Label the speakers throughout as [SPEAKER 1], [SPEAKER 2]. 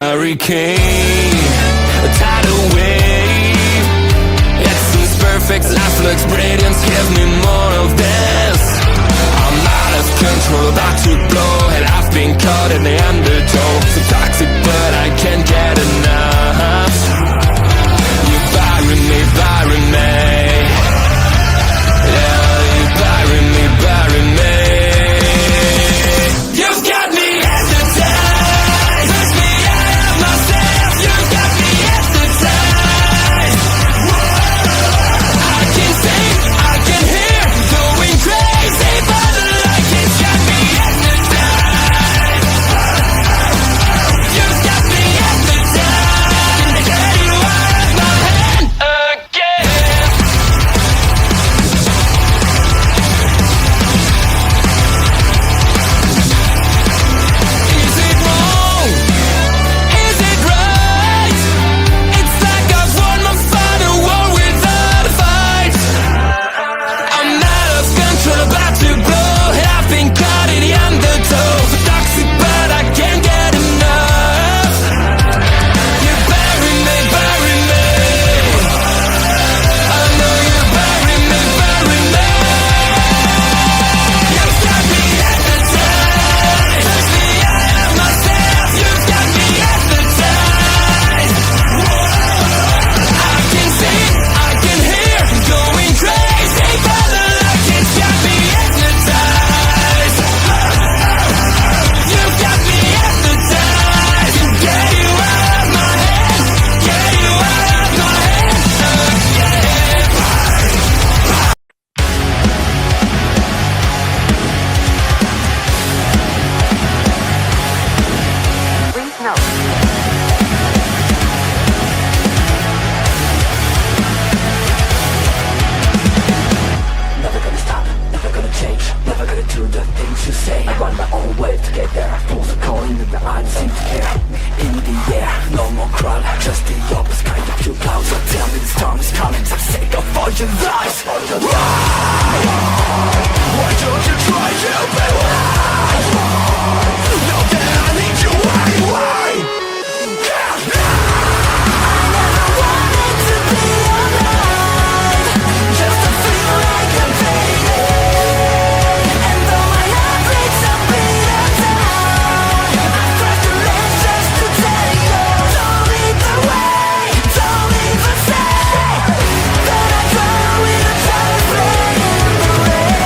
[SPEAKER 1] hurricane, a tidal wave. Essence perfect, life looks brilliant. Give me more of this. I'm out of control, about to blow, and I've been caught in the undertow. So toxic, but I can't get enough. You bury me, bury me. Yeah, you bury me, bury me. You've got me hypnotized. Push me out of myself. You've got me hypnotized. I can see, I can hear, going crazy by the light. It's got me hypnotized. You've got me hypnotized. Get you out of my hand again. Is it wrong? Is it right? It's like I've won my final war without a fight. I'm out of control, about to blow, and I've been caught in the undertow. Toxic, but I can't get enough. You bury me, bury me. I know you bury me, bury me. You've got me hypnotized. Push me out of myself. You've got me hypnotized. I can see, I can hear, going crazy by the light. It's got me hypnotized. You've got me hypnotized. Get you out of my head. Get you out of my head again.
[SPEAKER 2] Please note.
[SPEAKER 3] Never gonna stop, never gonna change, never gonna do the things you say. I run my own way to get there. Pulls are calling and the eyes seem to care. In the air, no more crowd, just the opposite kind of few clouds. So tell me the storm is coming, for the sake of all your lies. Why don't you try to be wise? Know that I need you anyway. I never wanted to be alive, just to feel like I'm fading. And though my heart breaks a beat down, I cross the ledge just to tell you. Don't lead the way, don't even say that I drown with a tired brain in the rain.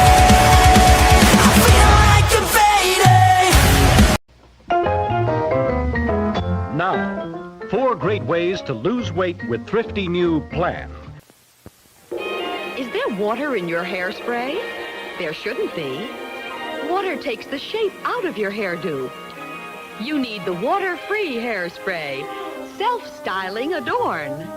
[SPEAKER 3] I feel like I'm fading.
[SPEAKER 4] Now, 4 great ways to lose weight with thrifty new Plan.
[SPEAKER 5] Is there water in your hairspray? There shouldn't be. Water takes the shape out of your hairdo. You need the water-free hairspray. Self-styling Adorn.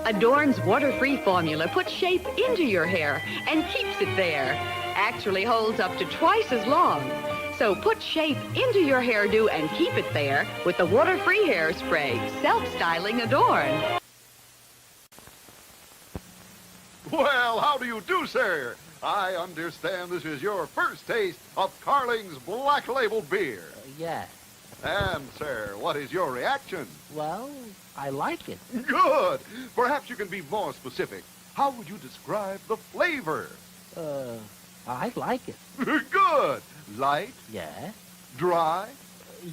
[SPEAKER 5] Adorn's water-free formula puts shape into your hair and keeps it there. Actually holds up to twice as long. So put shape into your hairdo and keep it there with the water-free hairspray. Self-styling Adorn.
[SPEAKER 6] Well, how do you do, sir? I understand this is your first taste of Carling's Black Label beer.
[SPEAKER 7] Yeah.
[SPEAKER 6] And, sir, what is your reaction?
[SPEAKER 7] Well, I like it.
[SPEAKER 6] Good. Perhaps you can be more specific. How would you describe the flavor?
[SPEAKER 7] I like it.
[SPEAKER 6] Good. Light,
[SPEAKER 7] Yeah.
[SPEAKER 6] dry,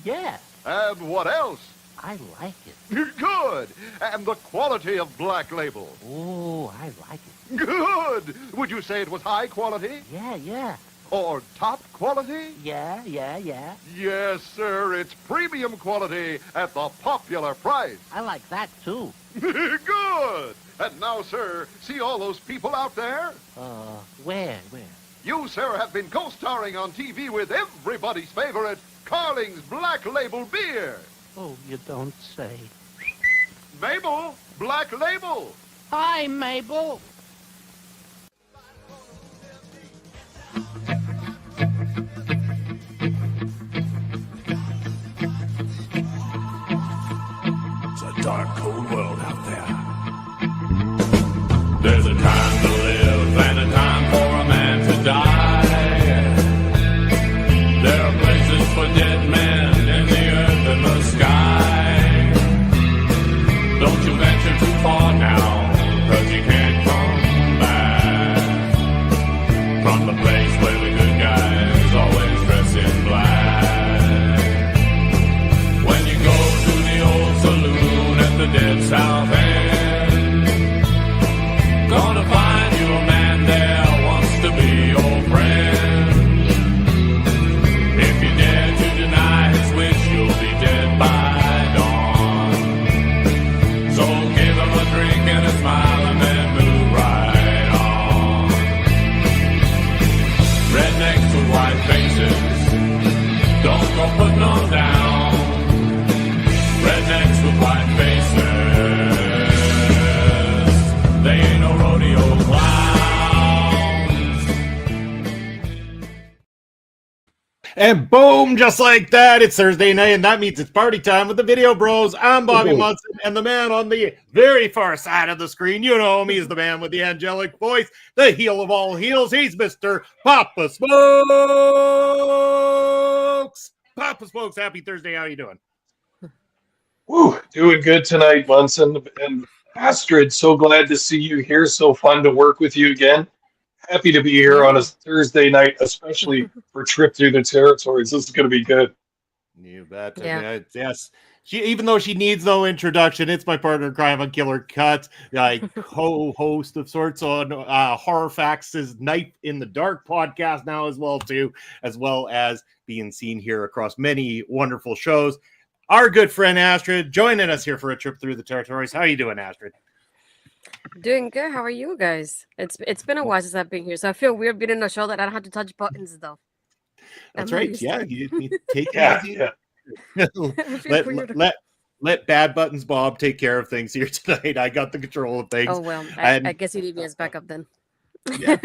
[SPEAKER 7] Yeah.
[SPEAKER 6] and what else?
[SPEAKER 7] I like it.
[SPEAKER 6] Good. And the quality of Black Label?
[SPEAKER 7] Oh, I like it.
[SPEAKER 6] Good. Would you say it was high quality?
[SPEAKER 7] Yeah.
[SPEAKER 6] Or top quality?
[SPEAKER 7] Yeah.
[SPEAKER 6] Yes, sir. It's premium quality at the popular price.
[SPEAKER 7] I like that, too.
[SPEAKER 6] Good. And now, sir, see all those people out there?
[SPEAKER 7] Where?
[SPEAKER 6] You, sir, have been co-starring on TV with everybody's favorite Carling's Black Label beer.
[SPEAKER 7] Oh, you don't say.
[SPEAKER 6] Mabel, Black Label.
[SPEAKER 7] Hi, Mabel.
[SPEAKER 3] It's a dark, cold world out there.
[SPEAKER 8] There's a time to live and a time for a man to die. There are places for dead men in the earth and the sky.
[SPEAKER 2] And boom, just like that, it's Thursday night, and that means it's party time with the Video Bros. I'm Bobby Munson, and the man on the very far side of the screen, you know him, he's the man with the angelic voice, the heel of all heels. He's Mr. Papa Smokes. Papa Smokes, happy Thursday. How you doing?
[SPEAKER 9] Woo, doing good tonight, Munson. And Astrid, so glad to see you here. So fun to work with you again. Happy to be here on a Thursday night, especially for Trip Through the Territories. This is going to be good.
[SPEAKER 2] You bet.
[SPEAKER 10] Yeah.
[SPEAKER 2] Yes. Even though she needs no introduction, it's my partner in crime on Killer Cuts, co-host of sorts on Horror Facts' Knife in the Dark podcast now as well as being seen here across many wonderful shows. Our good friend Astrid joining us here for a trip through the territories. How are you doing, Astrid?
[SPEAKER 10] Doing good. How are you guys? It's been a while since I've been here, so I feel weird being in a show that I don't have to touch buttons though.
[SPEAKER 2] That's
[SPEAKER 10] I'm not
[SPEAKER 2] right.
[SPEAKER 10] used
[SPEAKER 2] Yeah,
[SPEAKER 10] to it.
[SPEAKER 2] you take
[SPEAKER 9] Yeah,
[SPEAKER 2] it easy.
[SPEAKER 9] yeah.
[SPEAKER 10] I feel weird.
[SPEAKER 2] let Bad Buttons Bob take care of things here tonight. I got the control of things.
[SPEAKER 10] Oh well,
[SPEAKER 2] And-
[SPEAKER 10] I guess you need me as backup then.
[SPEAKER 2] Yeah.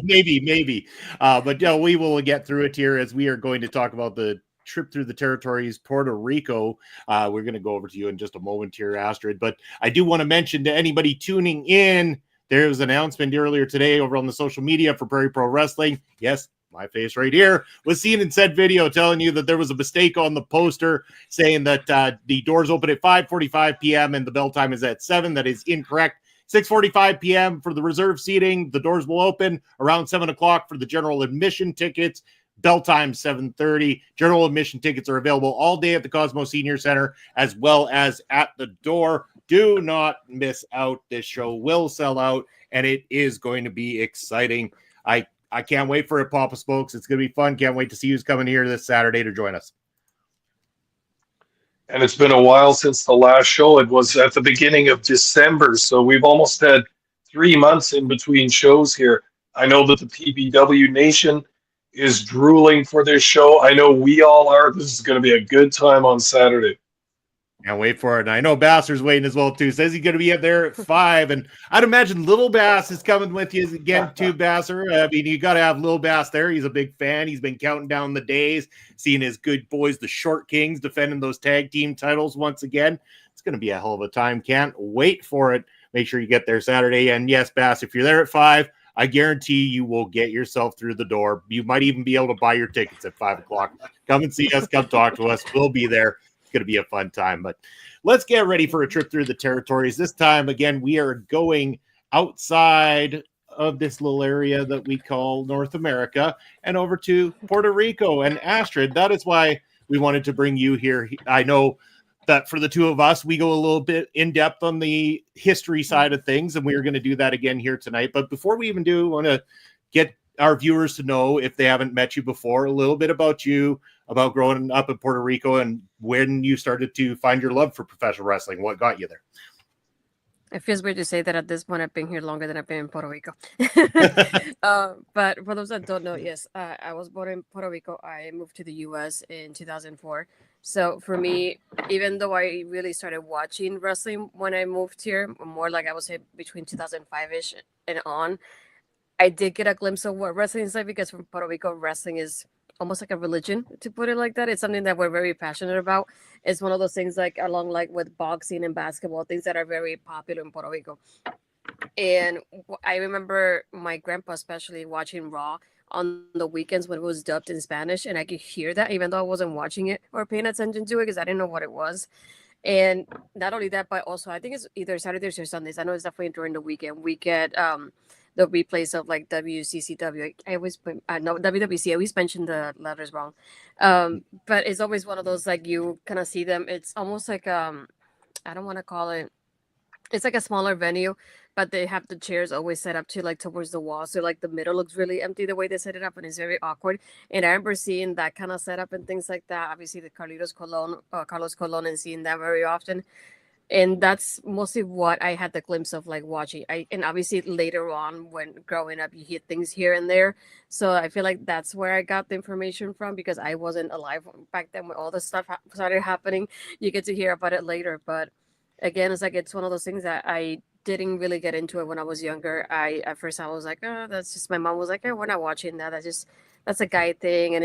[SPEAKER 2] maybe. But yeah, we will get through it here as we are going to talk about the trip through the territories, Puerto Rico. We're going to go over to you in just a moment here, Astrid. But I do want to mention to anybody tuning in, there was an announcement earlier today over on the social media for Prairie Pro Wrestling. Yes, my face right here was seen in said video telling you that there was a mistake on the poster saying that the doors open at 5:45 p.m. and the bell time is at 7. That is incorrect. 6:45 p.m. for the reserve seating. The doors will open around 7 o'clock for the general admission tickets. Bell time 7:30. General admission tickets are available all day at the Cosmo Senior Center as well as at the door. Do not miss out. This show will sell out, and it is going to be exciting. I can't wait for it, Papa Smokes. It's going to be fun. Can't wait to see who's coming here this Saturday to join us.
[SPEAKER 9] And it's been a while since the last show. It was at the beginning of December, so we've almost had 3 months in between shows here. I know that the PBW Nation is drooling for this show. I know we all are. This is going to be a good time on Saturday.
[SPEAKER 2] Can't wait for it. And I know Basser's waiting as well, too. Says he's going to be up there at 5. And I'd imagine Little Bass is coming with you again, too, Basser. I mean, you got to have Little Bass there. He's a big fan. He's been counting down the days, seeing his good boys, the Short Kings, defending those tag team titles once again. It's going to be a hell of a time. Can't wait for it. Make sure you get there Saturday. And yes, Bass, if you're there at 5, I guarantee you will get yourself through the door. You might even be able to buy your tickets at 5 o'clock. Come and see us. Come talk to us. We'll be there. It's going to be a fun time. But let's get ready for a trip through the territories. This time, again, we are going outside of this little area that we call North America and over to Puerto Rico. And Astrid, that is why we wanted to bring you here. I know that for the two of us, we go a little bit in depth on the history side of things, and we are going to do that again here tonight. But before we even do, I want to get our viewers to know, if they haven't met you before, a little bit about you, about growing up in Puerto Rico and when you started to find your love for professional wrestling. What got you there?
[SPEAKER 10] It feels weird to say that at this point. I've been here longer than I've been in Puerto Rico. But for those that don't know, yes, I was born in Puerto Rico. I moved to the U.S. in 2004. So for me, even though I really started watching wrestling when I moved here, more like I would say between 2005-ish and on, I did get a glimpse of what wrestling is like, because from Puerto Rico, wrestling is almost like a religion, to put it like that. It's something that we're very passionate about. It's one of those things like along like with boxing and basketball, things that are very popular in Puerto Rico. And I remember my grandpa especially watching Raw on the weekends when it was dubbed in Spanish, and I could hear that even though I wasn't watching it or paying attention to it because I didn't know what it was. And not only that, but also I think it's either Saturdays or Sundays. I know it's definitely during the weekend. We get the replays of like WCCW. I always put, no, WWC. I always mention the letters wrong. But it's always one of those like you kind of see them. It's almost like I don't want to call it. It's like a smaller venue, but they have the chairs always set up to like towards the wall. So like the middle looks really empty the way they set it up, and it's very awkward. And I remember seeing that kind of setup and things like that. Obviously the Carlos Colon, and seeing that very often. And that's mostly what I had the glimpse of like watching. And obviously later on when growing up, you hear things here and there. So I feel like that's where I got the information from, because I wasn't alive back then when all this stuff started happening. You get to hear about it later. But again, it's like, it's one of those things that I didn't really get into it when I was younger. At first I was like, oh, that's just, my mom was like, oh, we're not watching that. That's a guy thing. And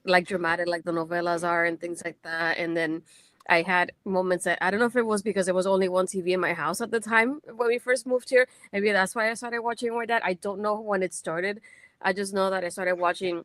[SPEAKER 10] like dramatic like the novellas are and things like that. And then I had moments that I don't know if it was because there was only one TV in my house at the time when we first moved here. Maybe that's why I started watching with that. I don't know when it started. I just know that I started watching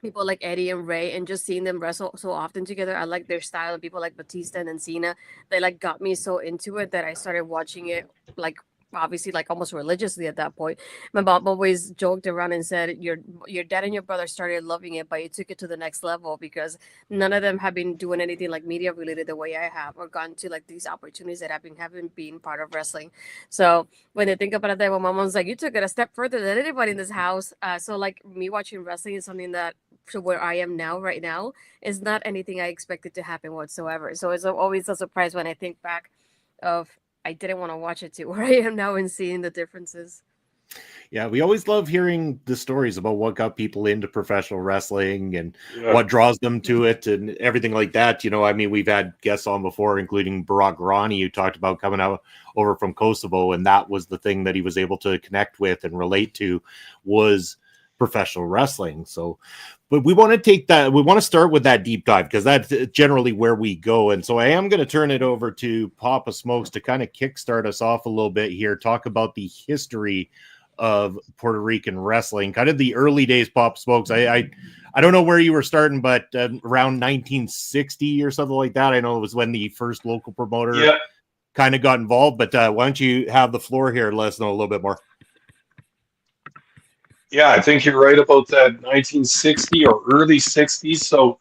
[SPEAKER 10] people like Eddie and Ray and just seeing them wrestle so often together. I like their style, and people like Batista and Cena. They like got me so into it that I started watching it like obviously like almost religiously at that point. My mom always joked around and said your dad and your brother started loving it, but you took it to the next level because none of them have been doing anything like media related the way I have, or gone to like these opportunities that I've been having being part of wrestling. So when they think about it, that when my mom's like, you took it a step further than anybody in this house. So like me watching wrestling is something that to where I am now, right now, is not anything I expected to happen whatsoever. So it's always a surprise when I think back of I didn't want to watch it to where I am now and seeing the differences.
[SPEAKER 2] Yeah, we always love hearing the stories about what got people into professional wrestling and
[SPEAKER 9] Yeah.
[SPEAKER 2] what draws them to it and everything like that. You know, I mean, we've had guests on before, including Barack Rani, who talked about coming out over from Kosovo, and that was the thing that he was able to connect with and relate to was professional wrestling. So, but we want to take that, we want to start with that deep dive because that's generally where we go. And so I am going to turn it over to Papa Smokes to kind of kickstart us off a little bit here, talk about the history of Puerto Rican wrestling, kind of the early days. Papa Smokes, I don't know where you were starting, but around 1960 or something like that. I know it was when the first local promoter kind of got involved, but why don't you have the floor here and let us know a little bit more.
[SPEAKER 9] Yeah, I think you're right about that 1960 or early 60s. So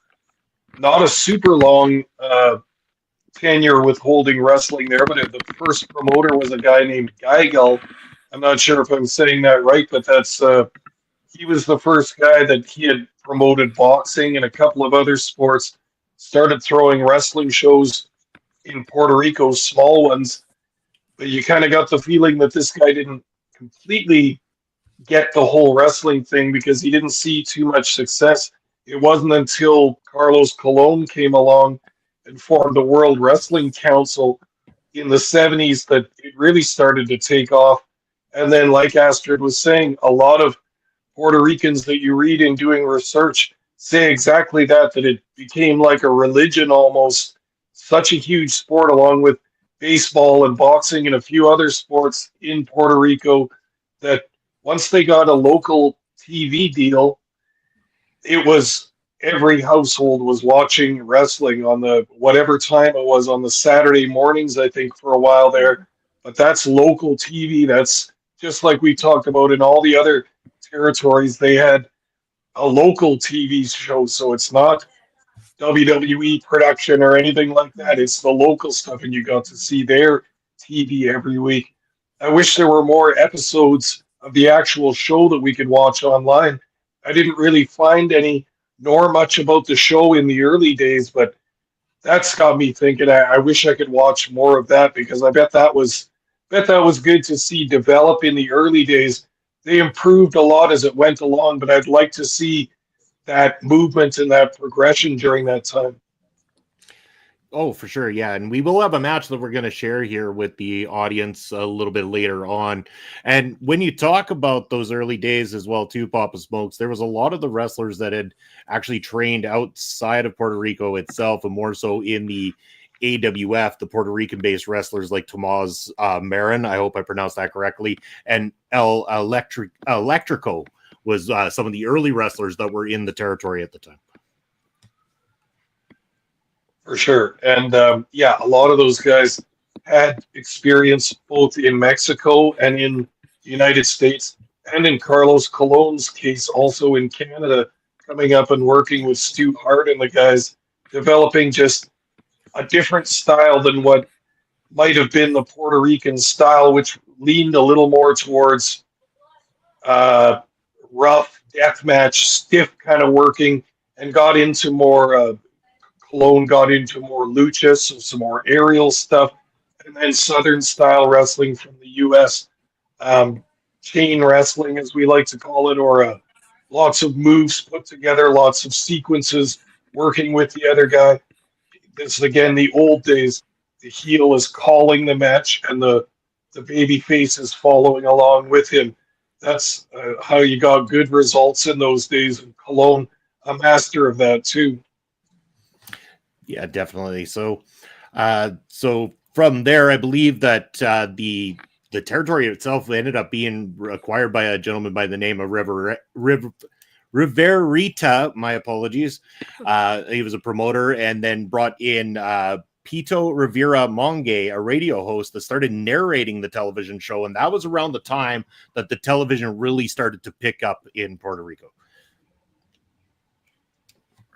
[SPEAKER 9] not a super long tenure with holding wrestling there, but the first promoter was a guy named Geigel. I'm not sure if I'm saying that right, but that's he was the first guy that he had promoted boxing and a couple of other sports, started throwing wrestling shows in Puerto Rico, small ones. But you kind of got the feeling that this guy didn't completely get the whole wrestling thing because he didn't see too much success. It wasn't until Carlos Colon came along and formed the World Wrestling Council in the 70s that it really started to take off. And then, like Astrid was saying, a lot of Puerto Ricans that you read in doing research say exactly that, that it became like a religion almost, such a huge sport along with baseball and boxing and a few other sports in Puerto Rico that once they got a local TV deal, it was every household was watching wrestling on the whatever time it was on the Saturday mornings, I think, for a while there. But that's local TV. That's just like we talked about in all the other territories. They had a local TV show, so it's not WWE production or anything like that. It's the local stuff, and you got to see their TV every week. I wish there were more episodes of the actual show that we could watch online. I didn't really find any, nor much about the show in the early days, but that's got me thinking. I wish I could watch more of that because I bet that was good to see develop in the early days. They improved a lot as it went along, but I'd like to see that movement and that progression during that time.
[SPEAKER 2] Oh, for sure. Yeah. And we will have a match that we're going to share here with the audience a little bit later on. And when you talk about those early days as well, too, Papa Smokes, there was a lot of the wrestlers that had actually trained outside of Puerto Rico itself and more so in the AWF, the Puerto Rican based wrestlers like Tomas Marin. I hope I pronounced that correctly. And El Electrico was some of the early wrestlers that were in the territory at the time.
[SPEAKER 9] For sure. And a lot of those guys had experience both in Mexico and in the United States, and in Carlos Colon's case, also in Canada, coming up and working with Stu Hart and the guys, developing just a different style than what might have been the Puerto Rican style, which leaned a little more towards rough deathmatch, stiff kind of working, and got into more Cologne got into more lucha, so some more aerial stuff, and then Southern style wrestling from the U.S. Chain wrestling, as we like to call it, or lots of moves put together, lots of sequences, working with the other guy. This is again the old days. The heel is calling the match, and the baby face is following along with him. That's how you got good results in those days. And Cologne a master of that too.
[SPEAKER 2] Yeah, definitely. So, so from there, I believe that the territory itself ended up being acquired by a gentleman by the name of Riverita. My apologies. He was a promoter, and then brought in Pito Rivera Monge, a radio host that started narrating the television show, and that was around the time that the television really started to pick up in Puerto Rico.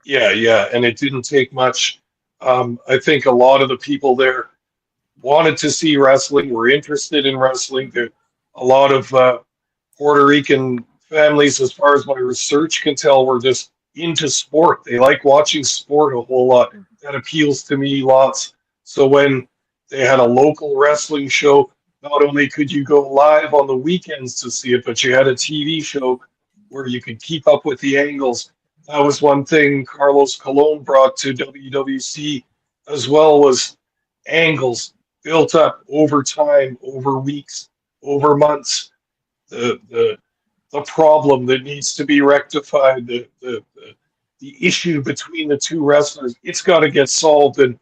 [SPEAKER 9] Yeah, and it didn't take much. I think a lot of the people there wanted to see wrestling, were interested in wrestling. There, a lot of Puerto Rican families, as far as my research can tell, were just into sport. They like watching sport a whole lot. That appeals to me lots. So when they had a local wrestling show, not only could you go live on the weekends to see it, but you had a TV show where you could keep up with the angles. That was one thing Carlos Colon brought to WWC as well, was angles built up over time, over weeks, over months. The problem that needs to be rectified, the issue between the two wrestlers, it's got to get solved, and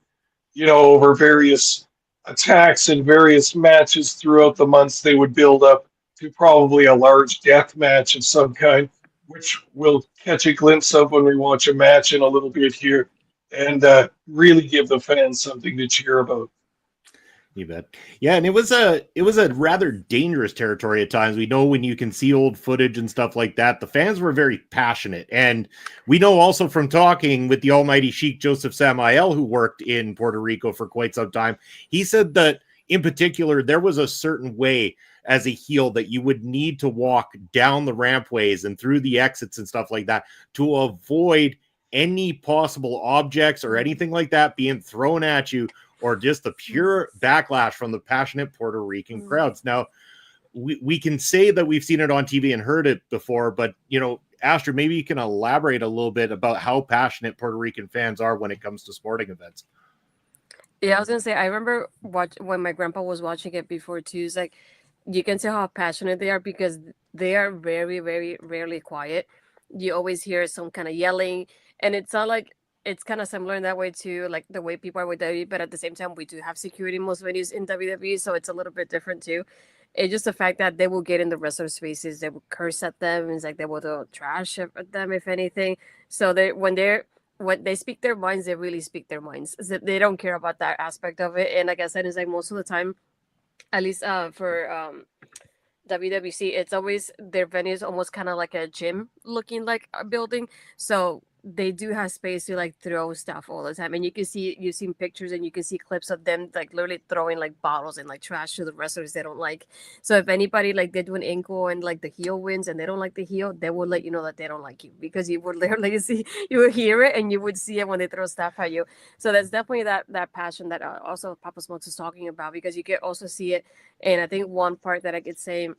[SPEAKER 9] over various attacks and various matches throughout the months, they would build up to probably a large death match of some kind, which we'll catch a glimpse of when we watch a match in a little bit here, and really give the fans something to cheer about.
[SPEAKER 2] You bet. Yeah, and it was a rather dangerous territory at times. We know when you can see old footage and stuff like that, the fans were very passionate. And we know also from talking with the almighty Sheik Joseph Samael, who worked in Puerto Rico for quite some time, he said that in particular, there was a certain way as a heel that you would need to walk down the rampways and through the exits and stuff like that to avoid any possible objects or anything like that being thrown at you, or just the pure backlash from the passionate Puerto Rican crowds. Now, we can say that we've seen it on TV and heard it before, but, Astrid, maybe you can elaborate a little bit about how passionate Puerto Rican fans are when it comes to sporting events.
[SPEAKER 10] Yeah, I was gonna say, I remember when my grandpa was watching it before too. It's like you can tell how passionate they are because they are very, very rarely quiet. You always hear some kind of yelling, and it's not like it's kind of similar in that way too, like the way people are with WWE. But at the same time, we do have security in most venues in WWE, so it's a little bit different too. It's just the fact that they will get in the wrestlers' faces, they will curse at them, it's like they will throw trash at them, if anything. So when they speak their minds, they really speak their minds. So they don't care about that aspect of it. And like I said, it's like most of the time, at least for WWC, it's always their venue is almost kind of like a gym looking like a building. So they do have space to like throw stuff all the time, and you've seen pictures and you can see clips of them like literally throwing like bottles and like trash to the wrestlers they don't like. So if anybody like they do an ankle and like the heel wins and they don't like the heel, they will let you know that they don't like you, because you would literally you would hear it and you would see it when they throw stuff at you. So that's definitely that passion that also Papa Smokes is talking about, because you can also see it. And I think one part that I could say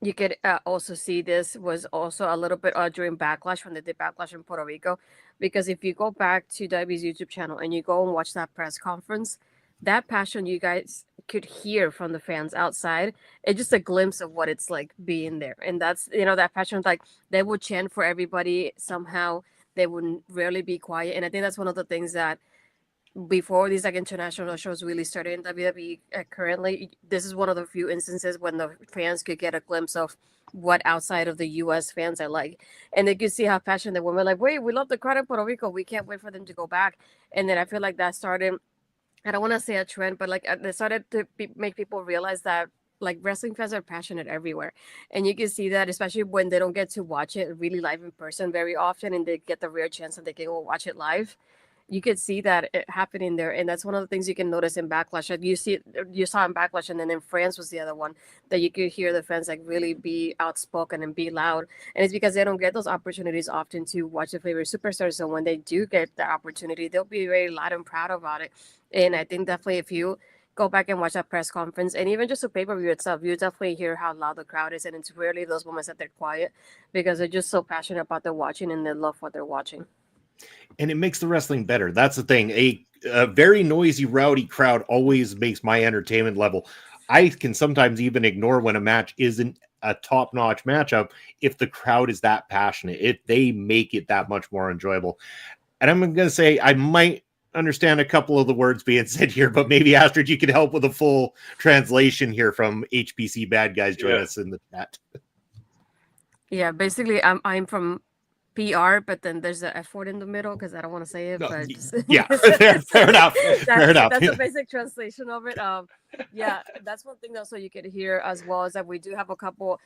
[SPEAKER 10] you could also see this was also a little bit during Backlash, when they did Backlash in Puerto Rico. Because if you go back to WWE's YouTube channel and you go and watch that press conference, that passion you guys could hear from the fans outside, it's just a glimpse of what it's like being there. And that's, that passion, like they would chant for everybody somehow. They would rarely be quiet. And I think that's one of the things that before these like international shows really started in WWE currently, this is one of the few instances when the fans could get a glimpse of what outside of the US fans are like. And they could see how passionate they were. Like, wait, we love the crowd in Puerto Rico. We can't wait for them to go back. And then I feel like that started, I don't want to say a trend, but like they started to make people realize that like wrestling fans are passionate everywhere. And you can see that, especially when they don't get to watch it really live in person very often, and they get the rare chance that they can go watch it live. You could see that it happening there. And that's one of the things you can notice in Backlash. Like you saw in Backlash, and then in France was the other one that you could hear the fans like really be outspoken and be loud. And it's because they don't get those opportunities often to watch their favorite superstars. So when they do get the opportunity, they'll be very loud and proud about it. And I think definitely if you go back and watch that press conference, and even just a pay-per-view itself, you definitely hear how loud the crowd is. And it's rarely those moments that they're quiet, because they're just so passionate about their watching and they love what they're watching.
[SPEAKER 2] And it makes the wrestling better. That's the thing. A very noisy, rowdy crowd always makes my entertainment level. I can sometimes even ignore when a match isn't a top-notch matchup if the crowd is that passionate. If they make it that much more enjoyable. And I'm going to say I might understand a couple of the words being said here, but maybe Astrid, you could help with a full translation here from HPC Bad Guys. Join us in the chat.
[SPEAKER 10] Yeah, basically, I'm from PR, but then there's a F word in the middle because I don't want to say it.
[SPEAKER 2] No,
[SPEAKER 10] But
[SPEAKER 2] yeah, fair enough. Fair enough.
[SPEAKER 10] That's the basic translation of it. Yeah, that's one thing also you can hear as well is that we do have a couple.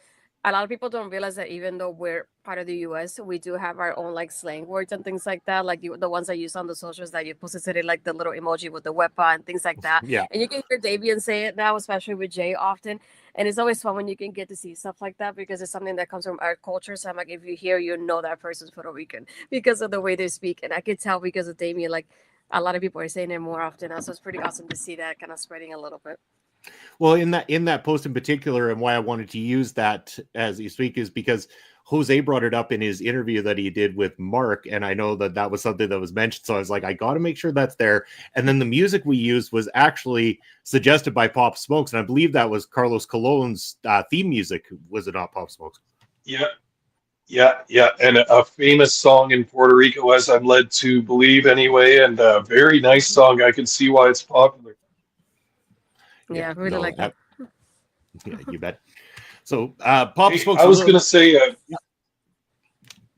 [SPEAKER 10] A lot of people don't realize that even though we're part of the U.S., we do have our own like slang words and things like that, like the ones I use on the socials that you posted, like the little emoji with the weapon and things like that.
[SPEAKER 2] Yeah.
[SPEAKER 10] And you can hear Davian say it now, especially with Jay often. And it's always fun when you can get to see stuff like that because it's something that comes from our culture. So I'm like, if you hear, you know that person's Puerto Rican because of the way they speak. And I could tell because of Damien, like a lot of people are saying it more often now. So it's pretty awesome to see that kind of spreading a little bit.
[SPEAKER 2] Well, in that post in particular, and why I wanted to use that as you speak is because Jose brought it up in his interview that he did with Mark, and I know that was something that was mentioned. So I was like, I got to make sure that's there. And then the music we used was actually suggested by Pop Smokes, and I believe that was Carlos Colon's theme music. Was it not Pop Smokes?
[SPEAKER 9] Yeah, and a famous song in Puerto Rico, as I'm led to believe anyway, and a very nice song. I can see why it's popular.
[SPEAKER 10] Yeah, I really like that.
[SPEAKER 2] Yeah, you bet. So, Pop Smokes.
[SPEAKER 9] I was going to say,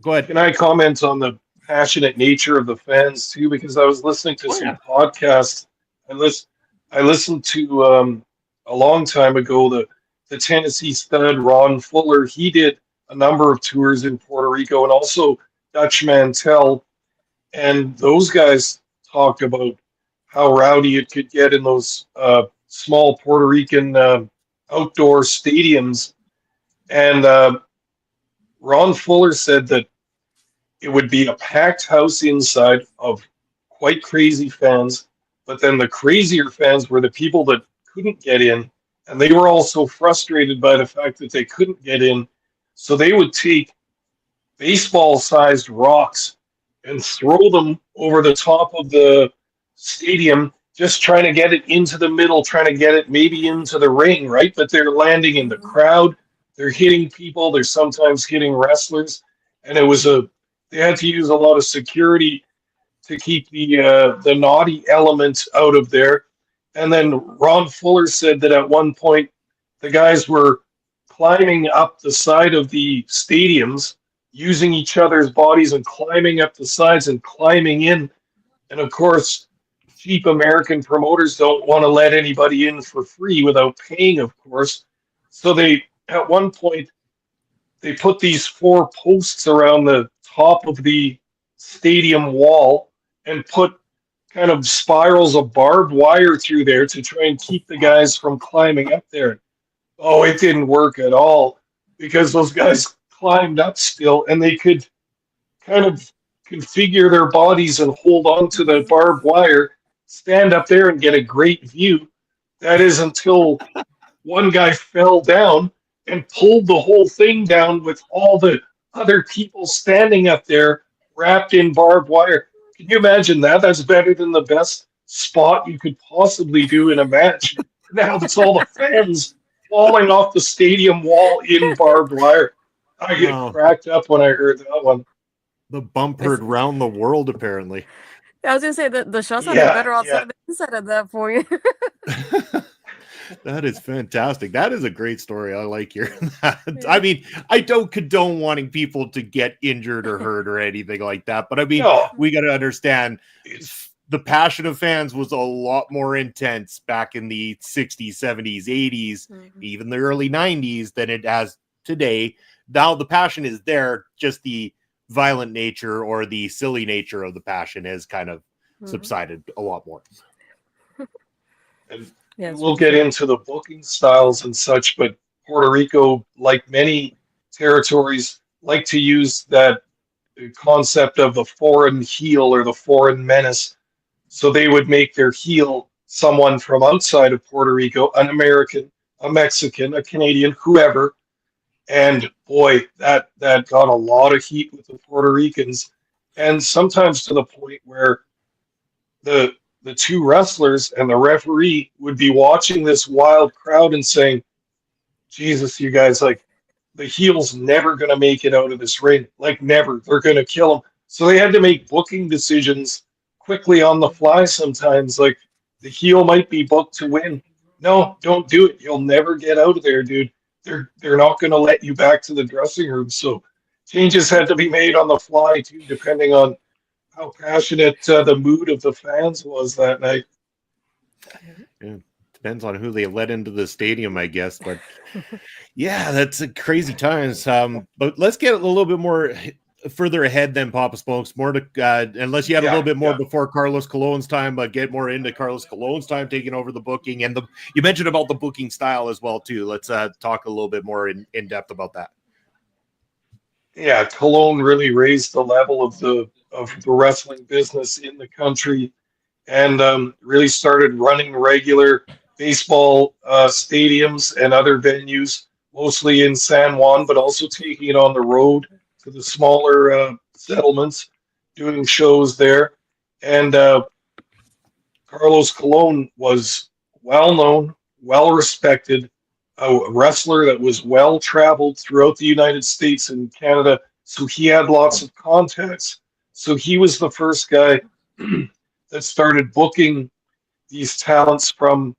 [SPEAKER 2] go ahead.
[SPEAKER 9] Can I comment on the passionate nature of the fans too? Because I was listening to some podcasts. I listened to a long time ago the Tennessee stud Ron Fuller. He did a number of tours in Puerto Rico, and also Dutch Mantel, and those guys talked about how rowdy it could get in those small Puerto Rican outdoor stadiums. And Ron Fuller said that it would be a packed house inside of quite crazy fans, but then the crazier fans were the people that couldn't get in, and they were also frustrated by the fact that they couldn't get in, so they would take baseball-sized rocks and throw them over the top of the stadium, just trying to get it into the middle, trying to get it maybe into the ring, right? But they're landing in the crowd, they're hitting people, they're sometimes hitting wrestlers, and they had to use a lot of security to keep the naughty element out of there. And then Ron Fuller said that at one point the guys were climbing up the side of the stadiums, using each other's bodies and climbing up the sides and climbing in. And of course, cheap American promoters don't want to let anybody in for free without paying, of course. So at one point, they put these 4 posts around the top of the stadium wall and put kind of spirals of barbed wire through there to try and keep the guys from climbing up there. Oh, it didn't work at all because those guys climbed up still, and they could kind of configure their bodies and hold on to the barbed wire, stand up there and get a great view. That is until one guy fell down and pulled the whole thing down with all the other people standing up there wrapped in barbed wire. Can you imagine that? That's better than the best spot you could possibly do in a match. Now it's all the fans falling off the stadium wall in barbed wire. I get cracked up when I heard that one.
[SPEAKER 2] The bump heard round the world, apparently.
[SPEAKER 10] I was going to say that the show sounded better outside than inside at that point.
[SPEAKER 2] That is fantastic. That is a great story. I like hearing that. I mean, I don't condone wanting people to get injured or hurt or anything like that. But I mean, we got to understand the passion of fans was a lot more intense back in the 60s, 70s, 80s, even the early 90s than it has today. Now the passion is there, just the violent nature or the silly nature of the passion has kind of subsided a lot more.
[SPEAKER 9] And we'll get into the booking styles and such, but Puerto Rico, like many territories, like to use that concept of the foreign heel or the foreign menace. So they would make their heel someone from outside of Puerto Rico, an American, a Mexican, a Canadian, whoever. And boy, that got a lot of heat with the Puerto Ricans, and sometimes to the point where the 2 wrestlers and the referee would be watching this wild crowd and saying, Jesus, you guys, like, the heel's never going to make it out of this ring. Like, never. They're going to kill him. So they had to make booking decisions quickly on the fly sometimes. Like, the heel might be booked to win. No, don't do it. You'll never get out of there, dude. They're not going to let you back to the dressing room. So changes had to be made on the fly, too, depending on how passionate the mood of the fans was that night.
[SPEAKER 2] Yeah, depends on who they let into the stadium, I guess. But yeah, that's a crazy times. But let's get a little bit more further ahead than Papa Smokes. More to unless you had a little bit more before Carlos Colon's time, but get more into Carlos Colon's time taking over the booking. And you mentioned about the booking style as well too. Let's talk a little bit more in depth about that.
[SPEAKER 9] Yeah, Cologne really raised the level of the wrestling business in the country, and really started running regular baseball stadiums and other venues, mostly in San Juan, but also taking it on the road to the smaller settlements, doing shows there. And Carlos Colon was well known, well respected, a wrestler that was well traveled throughout the United States and Canada. So he had lots of contacts. So he was the first guy that started booking these talents from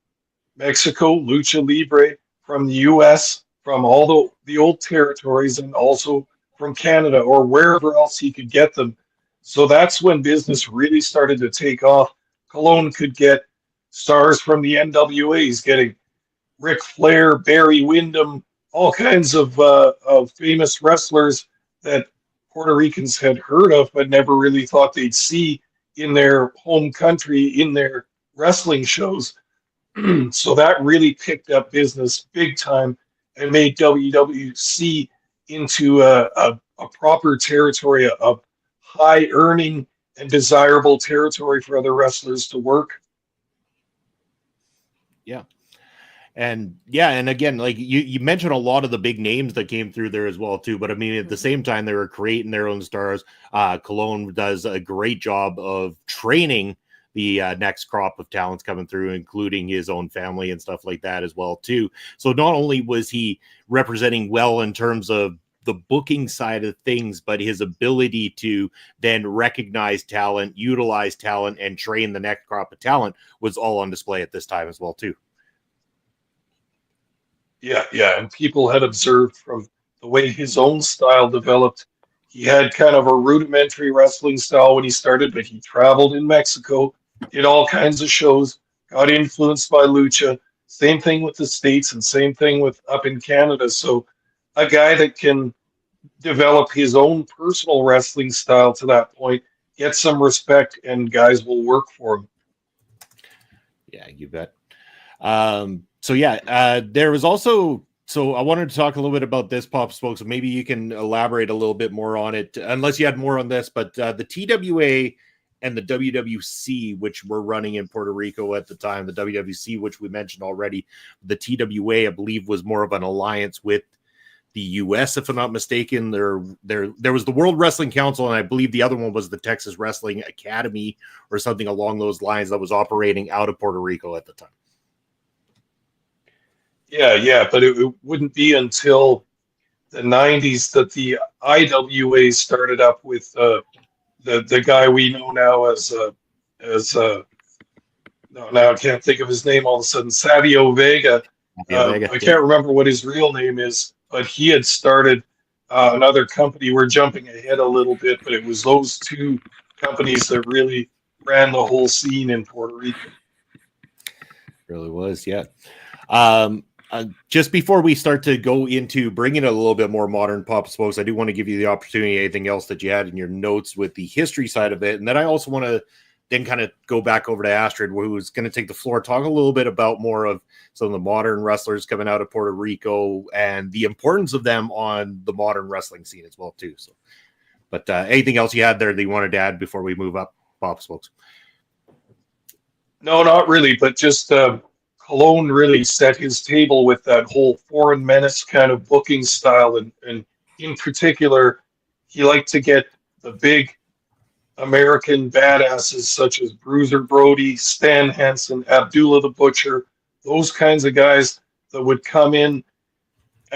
[SPEAKER 9] Mexico, Lucha Libre, from the US, from all the old territories, and also from Canada or wherever else he could get them. So that's when business really started to take off. Cologne could get stars from the NWAs, getting Ric Flair, Barry Windham, all kinds of famous wrestlers that Puerto Ricans had heard of but never really thought they'd see in their home country, in their wrestling shows. So that really picked up business big time and made WWC into a proper territory, a high earning and desirable territory for other wrestlers to work.
[SPEAKER 2] Yeah. And again, like you mentioned a lot of the big names that came through there as well too. But I mean, at the same time, they were creating their own stars. Cologne does a great job of training the next crop of talents coming through, including his own family and stuff like that as well too. So not only was he representing well in terms of the booking side of things, but his ability to then recognize talent, utilize talent, and train the next crop of talent was all on display at this time as well too.
[SPEAKER 9] Yeah, and people had observed from the way his own style developed. He had kind of a rudimentary wrestling style when he started, but he traveled in Mexico, did all kinds of shows, got influenced by Lucha. Same thing with the States and same thing with up in Canada. So a guy that can develop his own personal wrestling style to that point, get some respect, and guys will work for him.
[SPEAKER 2] Yeah, you bet. There was also, so I wanted to talk a little bit about this, Pop Smoke, so maybe you can elaborate a little bit more on it, unless you had more on this, but the TWA and the WWC, which were running in Puerto Rico at the time, the WWC, which we mentioned already, the TWA, I believe, was more of an alliance with the US, if I'm not mistaken. There was the World Wrestling Council, and I believe the other one was the Texas Wrestling Academy or something along those lines that was operating out of Puerto Rico at the time.
[SPEAKER 9] Yeah, but it wouldn't be until the 90s that the IWA started up with the guy we know now as now I can't think of his name all of a sudden, Savio Vega. I can't remember what his real name is, but he had started another company. We're jumping ahead a little bit, but it was those two companies that really ran the whole scene in Puerto Rico.
[SPEAKER 2] Really was, yeah. Just before we start to go into bringing it a little bit more modern, Pop Smokes, I do want to give you the opportunity, anything else that you had in your notes with the history side of it. And then I also want to then kind of go back over to Astrid, who's going to take the floor, talk a little bit about more of some of the modern wrestlers coming out of Puerto Rico and the importance of them on the modern wrestling scene as well, too. So, but anything else you had there that you wanted to add before we move up, Pop Smokes?
[SPEAKER 9] No, not really, but just Cologne really set his table with that whole foreign menace kind of booking style. And in particular, he liked to get the big American badasses such as Bruiser Brody, Stan Hansen, Abdullah the Butcher, those kinds of guys that would come in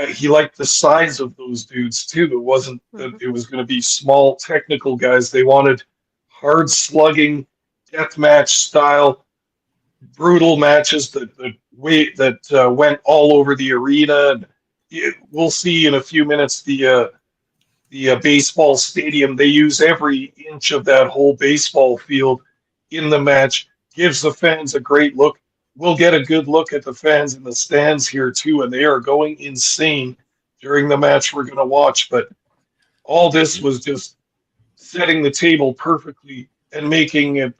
[SPEAKER 9] he liked the size of those dudes too. It wasn't that it was going to be small technical guys. They wanted hard slugging, death match style, brutal matches that went all over the arena. And we'll see in a few minutes the baseball stadium. They use every inch of that whole baseball field in the match. Gives the fans a great look. We'll get a good look at the fans in the stands here too, and they are going insane during the match we're going to watch. But all this was just setting the table perfectly and making it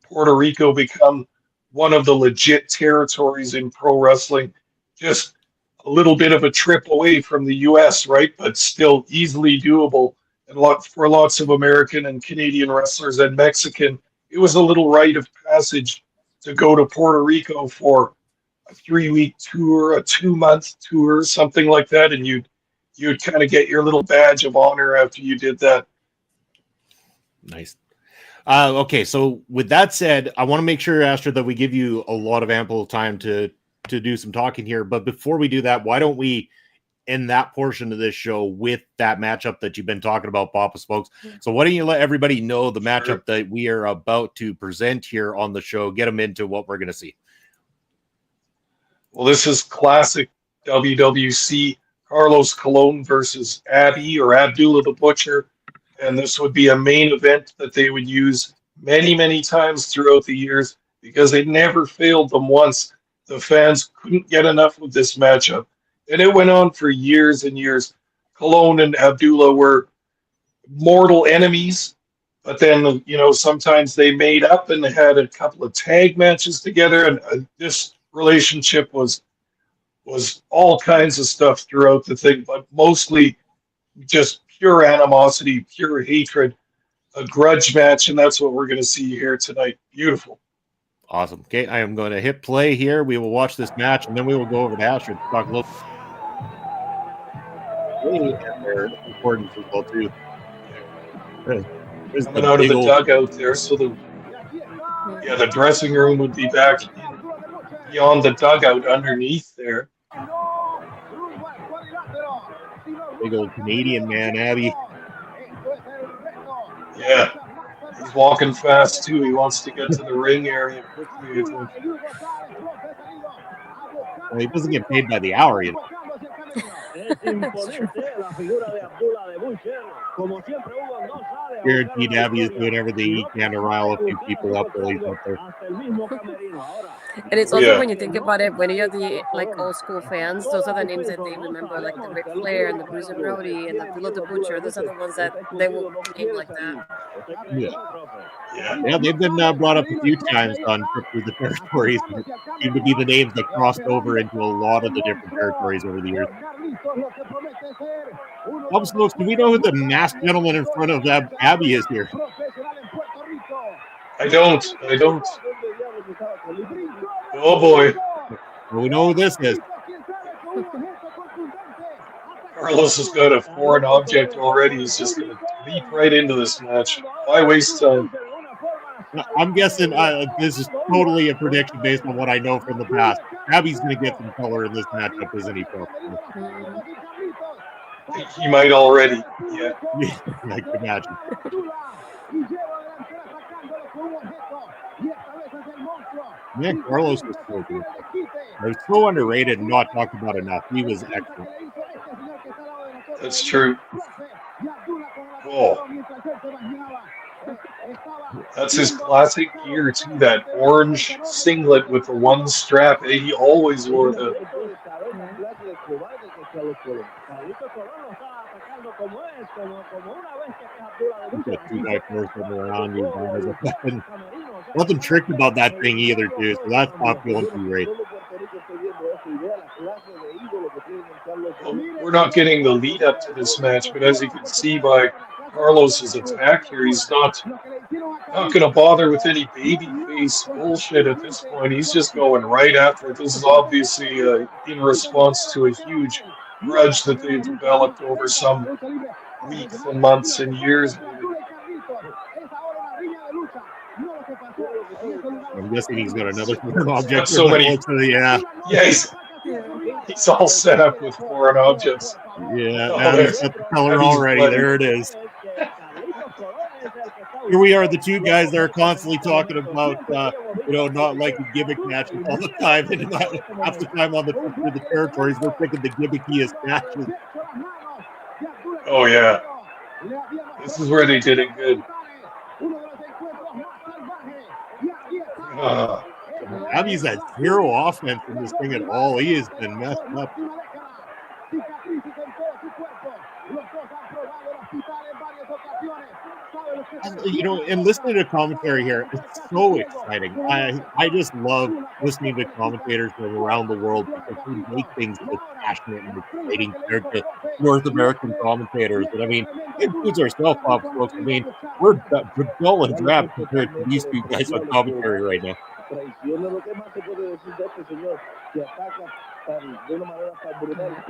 [SPEAKER 9] Puerto Rico become one of the legit territories in pro wrestling. Just a little bit of a trip away from the U.S., right? But still easily doable. And for lots of American and Canadian wrestlers and Mexican, it was a little rite of passage to go to Puerto Rico for a 3-week tour, a 2-month tour, something like that, and you'd kind of get your little badge of honor after you did that.
[SPEAKER 2] Nice. Okay, so with that said, I want to make sure, Astor, that we give you a lot of ample time to do some talking here. But before we do that, why don't we end that portion of this show with that matchup that you've been talking about, Papa Smokes? So why don't you let everybody know the matchup that we are about to present here on the show, get them into what we're going to see.
[SPEAKER 9] Well, this is classic WWC, Carlos Colon versus Abby or Abdullah the Butcher. And this would be a main event that they would use many, many times throughout the years because it never failed them once. The fans couldn't get enough of this matchup. And it went on for years and years. Colon and Abdullah were mortal enemies, but then, sometimes they made up and had a couple of tag matches together. And this relationship was all kinds of stuff throughout the thing, but mostly just pure animosity, pure hatred, a grudge match. And that's what we're going to see here tonight. Beautiful.
[SPEAKER 2] Awesome. Okay, I am going to hit play here. We will watch this match, and then we will go over to Asher to talk a little. And their importance as well too. There's
[SPEAKER 9] coming out of the dugout there, so the dressing room would be back beyond the dugout underneath there.
[SPEAKER 2] Big old Canadian man, Abby.
[SPEAKER 9] Yeah. He's walking fast too. He wants to get to the ring area quickly.
[SPEAKER 2] Well, he doesn't get paid by the hour, Guaranteed Abby is doing everything he can to rile a few people up while he's up there.
[SPEAKER 10] And it's also when you think about it, when you're the old school fans, those are the names that they remember, like the Ric Flair and the Bruiser Brody and the Abdullah the Butcher. Those are the ones that they will name like that.
[SPEAKER 2] Yeah, they've been brought up a few times on Trip Through the Territories. Seem to be the names that crossed over into a lot of the different territories over the years. Smokes, do we know who the masked gentleman in front of Abby is here?
[SPEAKER 9] I don't. Oh boy.
[SPEAKER 2] Well, we know who this is.
[SPEAKER 9] Carlos has got a foreign object already. He's just going to leap right into this match. Why waste time?
[SPEAKER 2] I'm guessing this is totally a prediction based on what I know from the past. Abby's going to get some color in this matchup, isn't he, Phil?
[SPEAKER 9] He might already. Yeah.
[SPEAKER 2] I can imagine. Yeah, Carlos was so good. He's so underrated and not talked about enough. He was excellent.
[SPEAKER 9] That's true. Oh. That's his classic gear too, that orange singlet with the one strap. He always wore that.
[SPEAKER 2] Nothing tricked about that thing either, too. So that's not feeling too great.
[SPEAKER 9] We're not getting the lead up to this match, but as you can see by Carlos's attack here, he's not going to bother with any baby face bullshit at this point. He's just going right after it. This is obviously in response to a huge grudge that they've developed over some weeks and months and years.
[SPEAKER 2] I'm guessing he's got another foreign object.
[SPEAKER 9] So many.
[SPEAKER 2] Yeah.
[SPEAKER 9] Yes. He's all set up with foreign objects.
[SPEAKER 2] Yeah,
[SPEAKER 9] Oh,
[SPEAKER 2] Abby's
[SPEAKER 9] there's
[SPEAKER 2] got the color
[SPEAKER 9] Abby's
[SPEAKER 2] already.
[SPEAKER 9] buddy.
[SPEAKER 2] There it is. Here we are, the two guys that are constantly talking about, not liking gimmick matches all the time, and half the time on the trip through the territories, we're picking the gimmickiest matches.
[SPEAKER 9] Oh yeah, this is where they did it good.
[SPEAKER 2] Abby's had zero offense in this thing at all. He has been messed up. And listening to commentary here, it's so exciting. I just love listening to commentators from around the world because they make things so passionate and exciting compared to North American commentators. And I mean, it includes ourselves, folks. I mean, we're dull and drab compared to these two guys on commentary right now.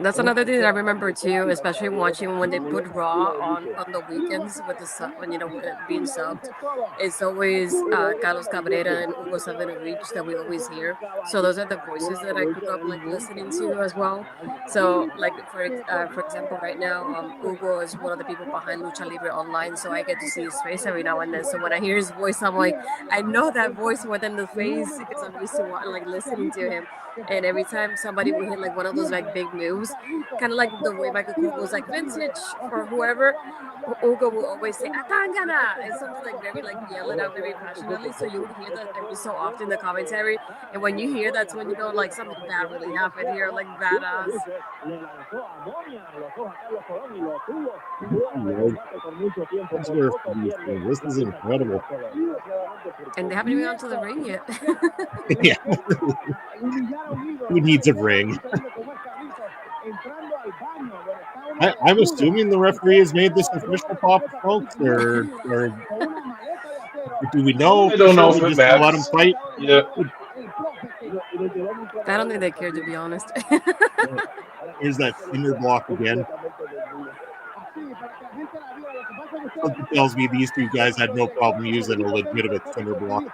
[SPEAKER 10] That's another thing that I remember too, especially watching when they put Raw on the weekends with the sub, when with it being subbed. It's always Carlos Cabrera and Hugo Savinovich that we always hear. So those are the voices that I grew up listening to as well. So for example, right now Hugo is one of the people behind Lucha Libre Online, so I get to see his face every now and then. So when I hear his voice, I'm like, I know that voice more than the face because I'm used to listening to him. And every time somebody would hit one of those big moves, kind of like the way Michael Cole goes vintage or whoever, Ugo will always say Atangana and something very yell it out very passionately. So you would hear that every so often in the commentary. And when you hear that's when you know something bad really happened here, badass.
[SPEAKER 2] This is incredible.
[SPEAKER 10] And they haven't even gone to the ring yet.
[SPEAKER 2] Yeah. Who needs a ring? I'm assuming the referee has made this official, Pop, folks, or do we know?
[SPEAKER 9] I don't know if it
[SPEAKER 2] just let
[SPEAKER 9] matters.
[SPEAKER 2] him fight.
[SPEAKER 9] Yeah.
[SPEAKER 10] I don't think they care, to be honest.
[SPEAKER 2] Here's that cinder block again. Something tells me these two guys had no problem using a legitimate cinder block.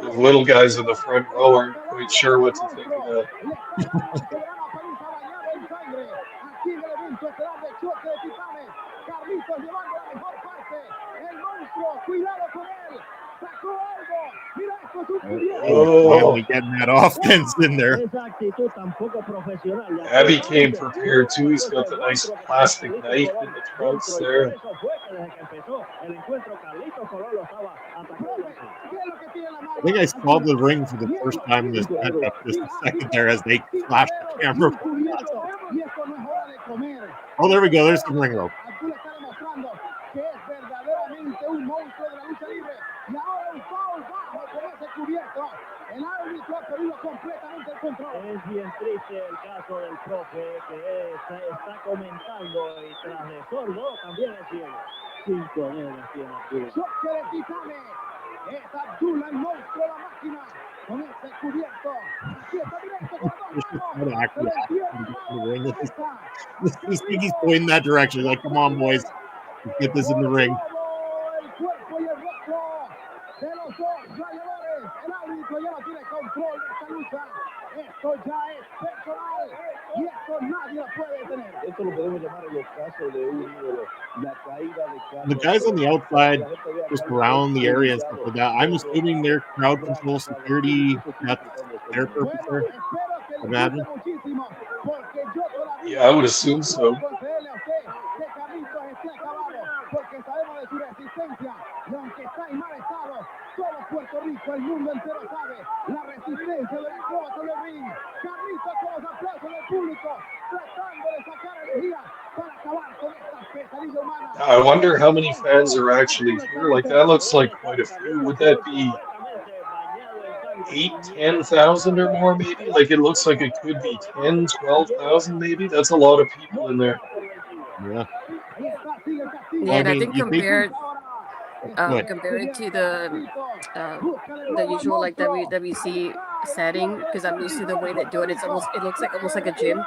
[SPEAKER 9] The little guys in the front row aren't quite sure what to think of that.
[SPEAKER 2] Finally getting that offense in there.
[SPEAKER 9] Abby came prepared too. He's got the nice plastic knife in the trunks there.
[SPEAKER 2] I think I saw the ring for the first time in this matchup just a second there as they flashed the camera. Oh, there we go. There's the ring rope.
[SPEAKER 11] Es bien triste el caso del profe que está comentando y tras de sordo también es ciego. 5 dedos tiene Abdul. Choque de titanes. Es Abdul el monstruo, la máquina. Con ese cubierto. Aquí está directo.
[SPEAKER 2] He's pointing that direction. Like, come on, boys. Let's get this in the ring.
[SPEAKER 11] Esto ya es personal y esto nadie lo puede detener. Esto lo podemos llamar el ocaso de un ídolo. La caída de
[SPEAKER 2] The guys on the outside, just around the area and stuff like that, I'm assuming they're crowd control security. That's their purpose there. Imagine.
[SPEAKER 9] Yeah, I would assume so.
[SPEAKER 11] Todo Puerto Rico, el mundo entero sabe la resistencia del acróbata del ring. Carlitos con los aplausos del público, tratando de sacar energía para acabar con esta pesadilla humana.
[SPEAKER 9] I wonder how many fans are actually here. Like, that looks like quite a few. Would that be 10,000 or more maybe? Like, it looks like it could be 10, 12,000 maybe. That's a lot of people in there.
[SPEAKER 2] Yeah.
[SPEAKER 10] Yeah, and I think compared to the usual WWE setting, because I'm used to the way they do it. It looks almost like a gym.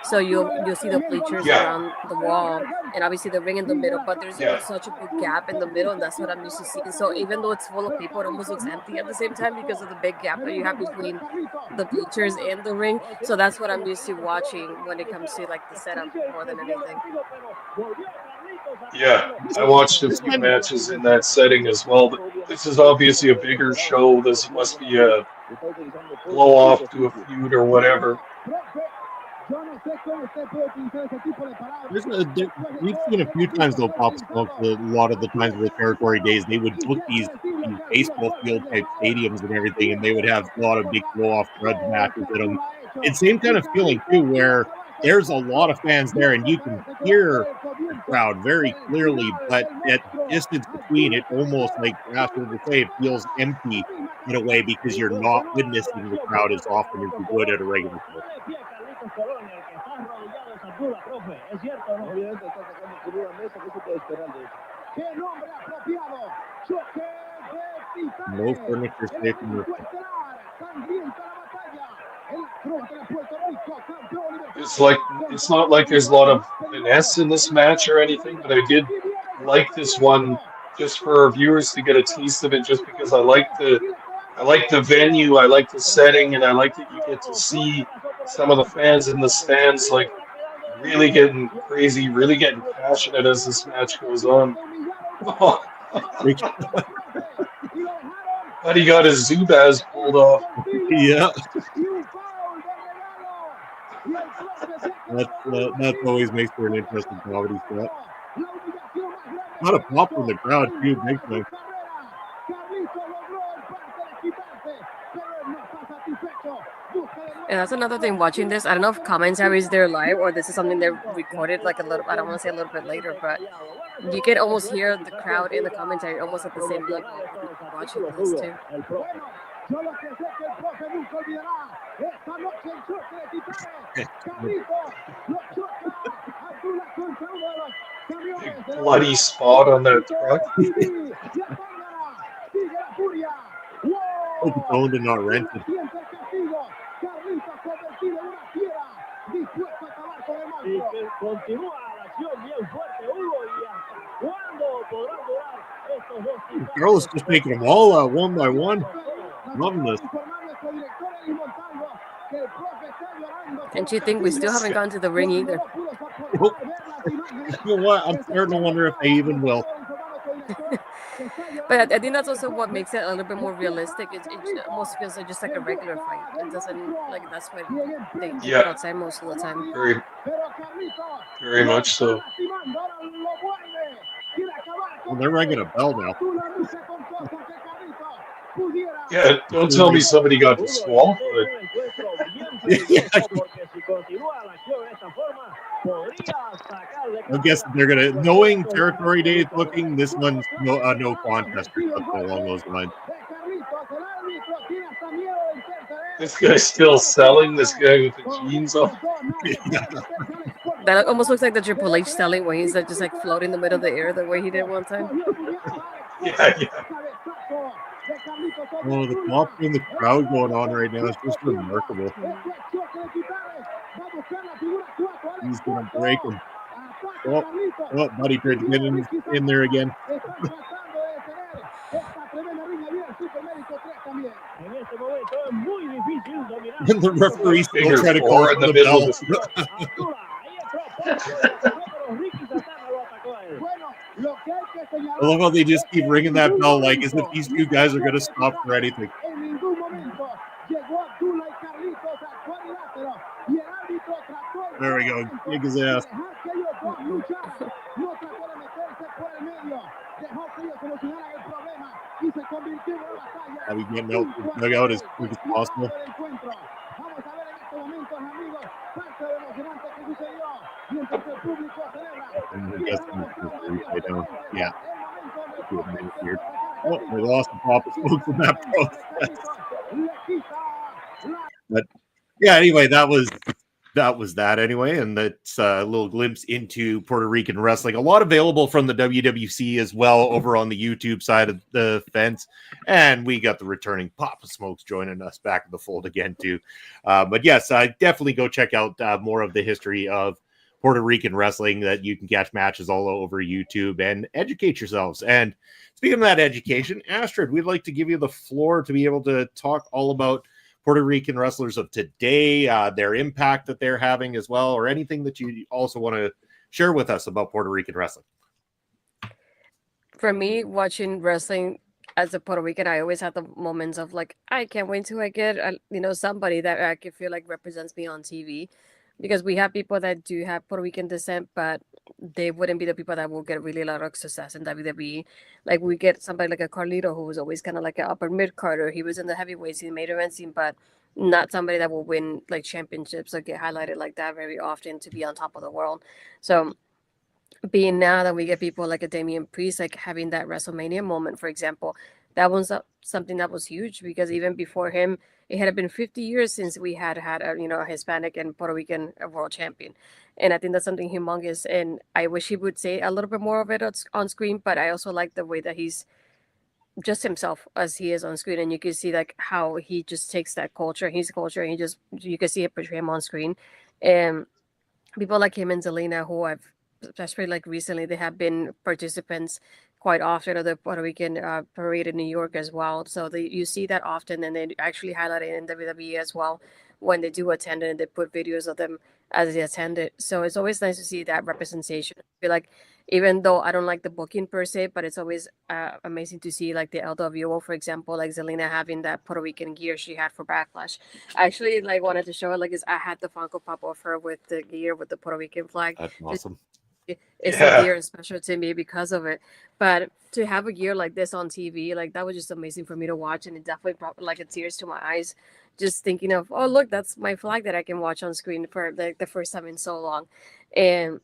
[SPEAKER 10] So you'll see the bleachers
[SPEAKER 9] Yeah.
[SPEAKER 10] around the wall, and obviously the ring in the middle. But there's
[SPEAKER 9] Yeah.
[SPEAKER 10] such a big gap in the middle, and that's what I'm used to seeing. So even though it's full of people, it almost looks empty at the same time because of the big gap that you have between the bleachers and the ring. So that's what I'm used to watching when it comes to like the setup more than anything.
[SPEAKER 9] Yeah, I watched a few matches in that setting as well, but this is obviously a bigger show. This must be a blow off to a feud or whatever.
[SPEAKER 2] We've seen a few times though, Pop Smoke. A lot of the times with Territory Days, they would book these baseball field type stadiums and everything, and they would have a lot of big blow off grudge matches at them. It's same kind of feeling too, where there's a lot of fans there, and you can hear the crowd very clearly, but at distance between it, almost like after the say, it feels empty in a way because you're not witnessing the crowd as often as you would at a regular show. No furniture safe in the
[SPEAKER 9] It's not like there's a lot of finesse in this match or anything, but I did like this one just for our viewers to get a taste of it, just because I like the venue, I like the setting, and I like that you get to see some of the fans in the stands like really getting crazy, really getting passionate as this match goes on. Oh. But he got his Zubaz pulled off.
[SPEAKER 2] Yeah. That always makes for an interesting comedy set. Not a pop from the crowd, too, big time.
[SPEAKER 10] And that's another thing watching this. I don't know if commentary is there live or this is something they recorded like a little, I don't want to say a little bit later, but you can almost hear the crowd in the commentary almost at the same level watching this too.
[SPEAKER 9] Big bloody spot on that truck.
[SPEAKER 2] Hope it's owned and not rented. Carlos just making them all out one by one. Loving this.
[SPEAKER 10] And you think we still haven't gone to the ring either?
[SPEAKER 2] You know what? I'm starting to wonder if they even will.
[SPEAKER 10] But I think that's also what makes it a little bit more realistic. It almost feels like just like a regular fight. It doesn't like that's what they do outside most of the time.
[SPEAKER 9] Very, very much so.
[SPEAKER 2] Well, they're ringing a bell now.
[SPEAKER 9] Yeah, don't tell me somebody got disqualified.
[SPEAKER 2] I guess they're gonna, knowing Territory Days booking, this one's no contest or something along those lines.
[SPEAKER 9] This guy's still selling. This guy with the jeans on.
[SPEAKER 10] That almost looks like the Triple H selling when he's just like floating in the middle of the air the way he did one time.
[SPEAKER 9] Yeah.
[SPEAKER 2] Oh, the pop in the crowd going on right now is just remarkable. He's gonna break him. Oh, Buddy tried to get in there again. And the referee still trying to call
[SPEAKER 9] in the middle of the
[SPEAKER 2] I love how they just keep ringing that bell like as if these two guys are going to stop for anything. There we go. Kick his ass. I'll be getting out the dugout as quick as possible. And we'll get some replay down. Yeah. Oh, they lost the pop of smoke from that process. But yeah, anyway, that was that was that anyway, and that's a little glimpse into Puerto Rican wrestling. A lot available from the WWC as well over on the YouTube side of the fence, and we got the returning Papa Smokes joining us back in the fold again too. But yes, definitely go check out more of the history of Puerto Rican wrestling. That you can catch matches all over YouTube and educate yourselves. And speaking of that education, Astrid, we'd like to give you the floor to be able to talk all about Puerto Rican wrestlers of today, their impact that they're having as well, or anything that you also want to share with us about Puerto Rican wrestling.
[SPEAKER 10] For me, watching wrestling as a Puerto Rican, I always have the moments of like, I can't wait till I get, somebody that I can feel like represents me on TV. Because we have people that do have Puerto Rican descent, but they wouldn't be the people that will get really a lot of success in WWE. Like we get somebody like a Carlito who was always kind of like an upper mid carder. He was in the heavyweights, he made event scene, but not somebody that will win like championships or get highlighted like that very often to be on top of the world. So being now that we get people like a Damian Priest, like having that WrestleMania moment, for example, that was something that was huge because even before him, it had been 50 years since we had a Hispanic and Puerto Rican world champion. And I think that's something humongous. And I wish he would say a little bit more of it on screen, but I also like the way that he's just himself as he is on screen. And you can see like how he just takes that culture, his culture, and you can see it portray him on screen. And people like him and Zelina, who I've especially like recently, they have been participants quite often of the Puerto Rican parade in New York as well. So you see that often, and they actually highlight it in WWE as well when they do attend it, and they put videos of them as they attended. So it's always nice to see that representation. I feel like even though I don't like the booking per se, but it's always amazing to see like the LWO, for example, like Zelina having that Puerto Rican gear she had for Backlash. I actually like wanted to show it like I had the Funko Pop of her with the gear with the Puerto Rican flag.
[SPEAKER 2] That's awesome.
[SPEAKER 10] It's a gear special to me because of it. But to have a gear like this on TV, like that was just amazing for me to watch, and it definitely brought like a tears to my eyes, just thinking of, oh look, that's my flag that I can watch on screen for like the first time in so long. And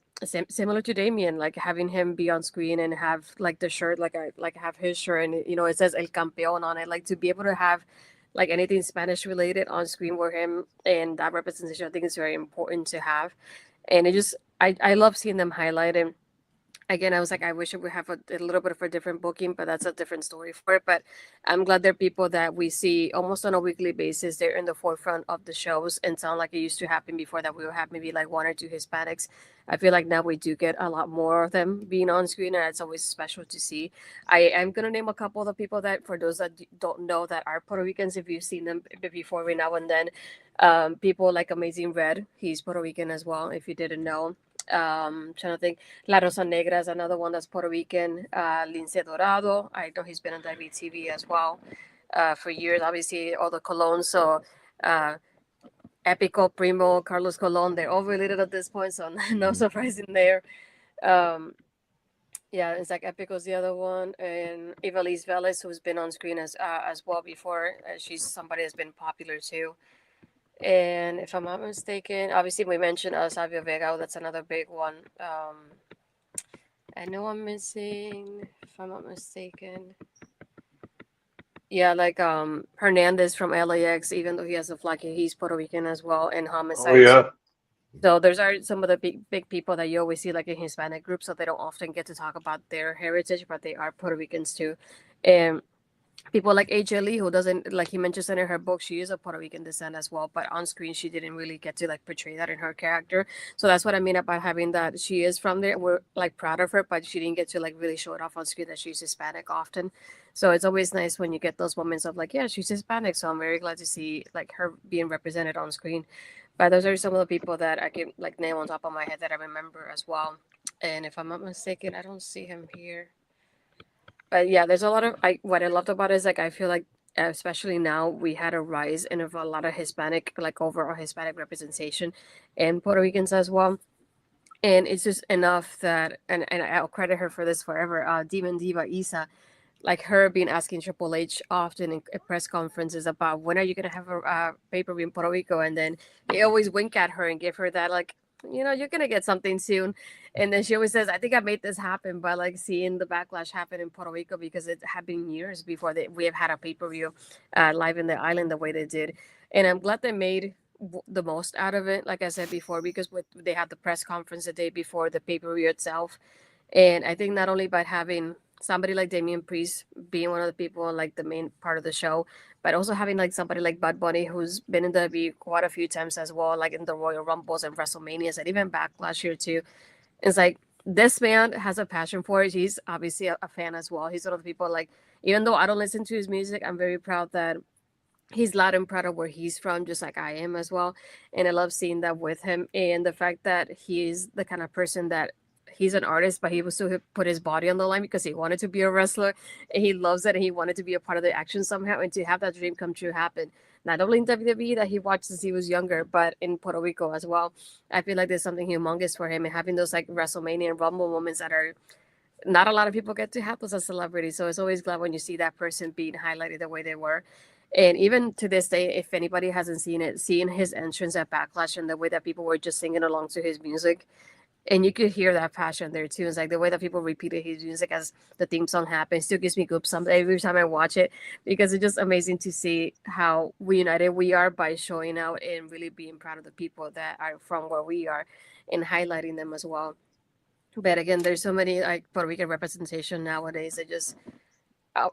[SPEAKER 10] similar to Damien, like having him be on screen and have like the shirt, like I like have his shirt, and it says El Campeón on it, like to be able to have like anything Spanish related on screen for him, and that representation I think is very important to have. And it just I love seeing them highlight. And again, I was like, I wish it would have a little bit of a different booking, but that's a different story for it. But I'm glad they're people that we see almost on a weekly basis. They're in the forefront of the shows, and sound like it used to happen before that we would have maybe like one or two Hispanics. I feel like now we do get a lot more of them being on screen, and it's always special to see. I am going to name a couple of the people that, for those that don't know, that are Puerto Ricans, if you've seen them before every now and then. People like Amazing Red, he's Puerto Rican as well, if you didn't know. Trying to think, La Rosa Negra is another one that's Puerto Rican. Lince Dorado, I know he's been on WTV as well for years. Obviously, all the Colons, so Epico, Primo, Carlos Colon, they're all related at this point, so no surprise in there. Yeah, it's like Epico's the other one, and Ivelisse Velez, who's been on screen as well before. She's somebody that's been popular too. And if I'm not mistaken, obviously we mentioned Savio Vega. That's another big one. I know I'm missing, if I'm not mistaken. Yeah, like Hernandez from LAX, even though he has a flag, he's Puerto Rican as well, and Homicide.
[SPEAKER 9] Oh yeah.
[SPEAKER 10] So those are some of the big people that you always see like in Hispanic groups, so they don't often get to talk about their heritage, but they are Puerto Ricans too. And people like AJ Lee, who doesn't, like he mentions in her book, she is of Puerto Rican descent as well, but on screen she didn't really get to like portray that in her character. So that's what I mean about having that she is from there. We're like proud of her, but she didn't get to like really show it off on screen that she's Hispanic often. So it's always nice when you get those moments of like, yeah, she's Hispanic. So I'm very glad to see like her being represented on screen. But those are some of the people that I can like name on top of my head that I remember as well. And if I'm not mistaken, I don't see him here. But yeah, there's a lot of what I loved about it is like I feel like especially now we had a rise in of a lot of Hispanic, like overall Hispanic representation and Puerto Ricans as well. And it's just enough that, and I'll credit her for this forever. Demon Diva Isa, like her being asking Triple H often in press conferences about when are you gonna have a pay-per-view in Puerto Rico, and then they always wink at her and give her that like, you're gonna get something soon. And then she always says, I think I made this happen by like seeing the backlash happen in Puerto Rico, because it had been years before we have had a pay-per-view live in the island the way they did. And I'm glad they made the most out of it, like I said before, because they had the press conference the day before the pay-per-view itself. And I think not only by having somebody like Damian Priest being one of the people like the main part of the show, but also having like somebody like Bud Bunny who's been in the WWE quite a few times as well, like in the Royal Rumbles and WrestleManias and even Backlash here too. It's like this man has a passion for it. He's obviously a fan as well. He's one of the people like, even though I don't listen to his music, I'm very proud that he's loud and proud of where he's from, just like I am as well. And I love seeing that with him. And the fact that he's the kind of person that he's an artist, but he was still put his body on the line because he wanted to be a wrestler and he loves it and he wanted to be a part of the action somehow and to have that dream come true happen. Not only in WWE that he watched since he was younger, but in Puerto Rico as well. I feel like there's something humongous for him and having those like WrestleMania and Rumble moments that are not a lot of people get to have those as celebrities. So it's always glad when you see that person being highlighted the way they were. And even to this day, if anybody hasn't seen it, seeing his entrance at Backlash and the way that people were just singing along to his music, and you could hear that passion there too. It's like the way that people repeated his music as the theme song happens still gives me goosebumps every time I watch it, because it's just amazing to see how united we are by showing out and really being proud of the people that are from where we are and highlighting them as well. But again, there's so many like Puerto Rican representation nowadays. It just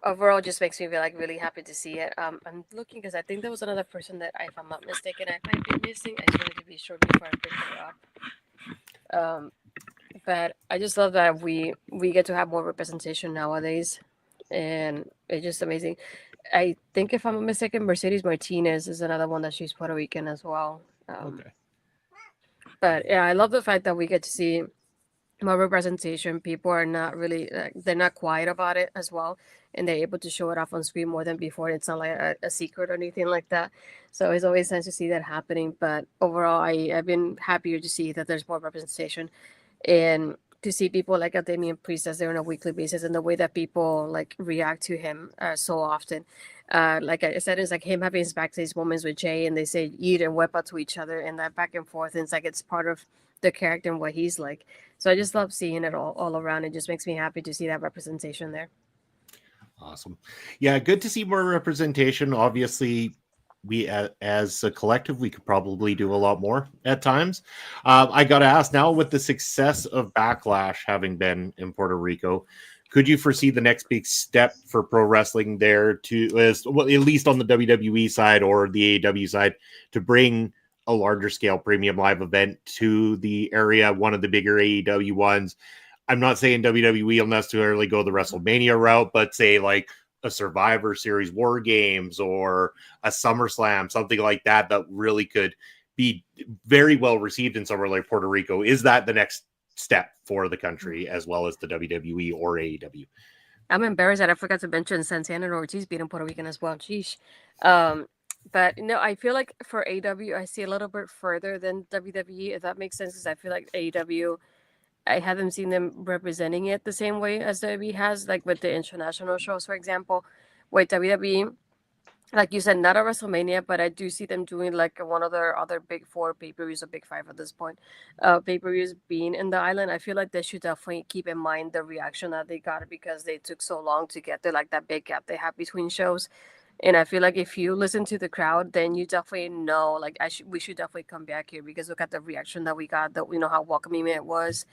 [SPEAKER 10] overall just makes me feel like really happy to see it. I'm looking because I think there was another person that, if I'm not mistaken, I might be missing. I just wanted to be sure before I bring her up. But I just love that we get to have more representation nowadays, and it's just amazing. I think if I'm not mistaken, Mercedes Martinez is another one that she's Puerto Rican as well.
[SPEAKER 2] Okay.
[SPEAKER 10] But yeah, I love the fact that we get to see more representation. People are not really they're not quiet about it as well, and they're able to show it off on screen more than before. It's not like a secret or anything like that. So it's always nice to see that happening. But overall, I've been happier to see that there's more representation and to see people like a Damian Priest as there on a weekly basis, and the way that people like react to him so often. Like I said, it's like him having his backstage moments with Jay, and they say eat and wepa to each other, and that back and forth. And it's like it's part of the character and what he's like. So I just love seeing it all around. It just makes me happy to see that representation there.
[SPEAKER 2] Awesome. Yeah, good to see more representation. Obviously, we as a collective, we could probably do a lot more at times. I got to ask now, with the success of Backlash having been in Puerto Rico, could you foresee the next big step for pro wrestling there well, at least on the WWE side or the AEW side, to bring a larger scale premium live event to the area, one of the bigger AEW ones? I'm not saying WWE will necessarily go the WrestleMania route, but say like a Survivor Series War Games or a SummerSlam, something like that, that really could be very well received in somewhere like Puerto Rico. Is that the next step for the country as well as the WWE or AEW?
[SPEAKER 10] I'm embarrassed that I forgot to mention Santana and Ortiz being Puerto Rican as well. Sheesh. But no, I feel like for AEW, I see a little bit further than WWE, if that makes sense, because I feel like AEW, I haven't seen them representing it the same way as WWE has, like with the international shows, for example. With WWE, like you said, not a WrestleMania, but I do see them doing like one of their other big four pay-per-views or big five at this point. Pay-per-views being in the island, I feel like they should definitely keep in mind the reaction that they got because they took so long to get there, like that big gap they have between shows. And I feel like if you listen to the crowd, then you definitely know, like we should definitely come back here because look at the reaction that we got, that we know how welcoming it was.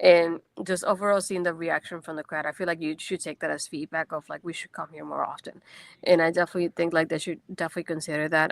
[SPEAKER 10] And just overall seeing the reaction from the crowd, I feel like you should take that as feedback of like we should come here more often. And I definitely think like they should definitely consider that.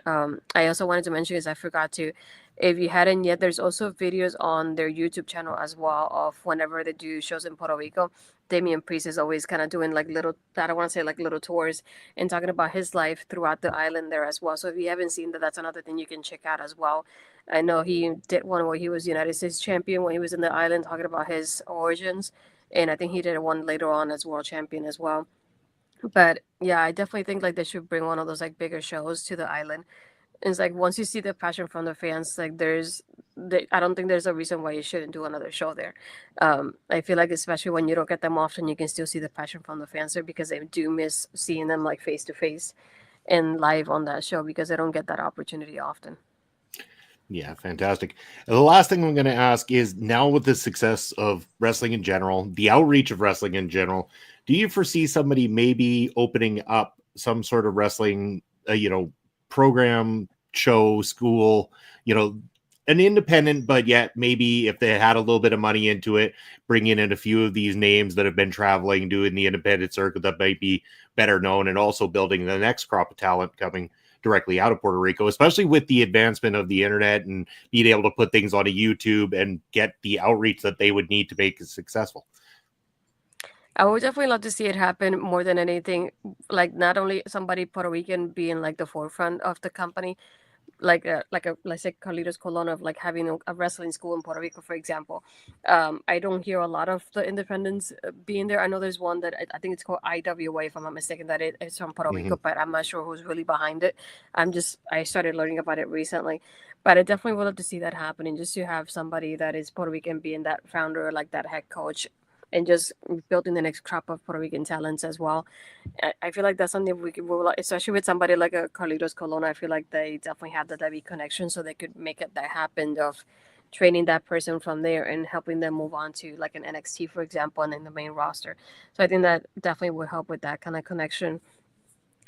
[SPEAKER 10] I also wanted to mention, because I forgot to, if you hadn't yet, there's also videos on their YouTube channel as well of whenever they do shows in Puerto Rico. Damian Priest is always kind of doing like little, I don't want to say like little tours, and talking about his life throughout the island there as well. So if you haven't seen that, that's another thing you can check out as well. I know he did one where he was United States champion when he was in the island, talking about his origins. And I think he did one later on as world champion as well. But yeah, I definitely think like they should bring one of those like bigger shows to the island. It's like once you see the passion from the fans, like I don't think there's a reason why you shouldn't do another show there. I feel like especially when you don't get them often, you can still see the passion from the fans there because they do miss seeing them like face to face and live on that show because they don't get that opportunity often.
[SPEAKER 2] Yeah, fantastic. And the last thing I'm going to ask is, now with the success of wrestling in general, the outreach of wrestling in general, do you foresee somebody maybe opening up some sort of wrestling, program show, school, an independent, but yet maybe if they had a little bit of money into it, bringing in a few of these names that have been traveling, doing the independent circuit that might be better known, and also building the next crop of talent coming directly out of Puerto Rico, especially with the advancement of the internet and being able to put things on a YouTube and get the outreach that they would need to make it successful.
[SPEAKER 10] I would definitely love to see it happen more than anything. Like not only somebody Puerto Rican being like the forefront of the company, let's say Carlitos Colon of like having a wrestling school in Puerto Rico, for example. I don't hear a lot of the independents being there. I know there's one that I think it's called IWA, if I'm not mistaken, that it's from Puerto Rico, but I'm not sure who's really behind it. I started learning about it recently, but I definitely would love to see that happening, just to have somebody that is Puerto Rican being that founder, like that head coach, and just building the next crop of Puerto Rican talents as well. I feel like that's something we especially with somebody like a Carlitos Colon. I feel like they definitely have the Debbie connection, so they could make it that happen of training that person from there and helping them move on to like an NXT, for example, and in the main roster. So I think that definitely would help with that kind of connection.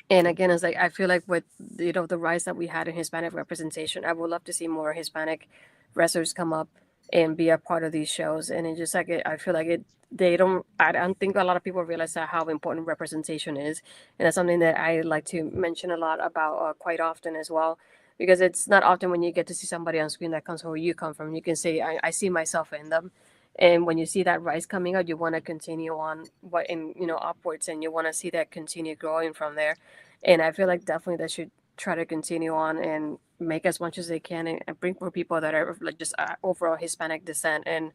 [SPEAKER 10] And again, it's like I feel like with the rise that we had in Hispanic representation, I would love to see more Hispanic wrestlers come up and be a part of these shows. And it just like I feel like I don't think a lot of people realize how important representation is, and that's something that I like to mention a lot about quite often as well, because it's not often when you get to see somebody on screen that comes from where you come from. You can say I see myself in them, and when you see that rise coming out, you want to continue on upwards, and you want to see that continue growing from there. And I feel like definitely they should try to continue on and make as much as they can, and bring more people that are like just overall Hispanic descent and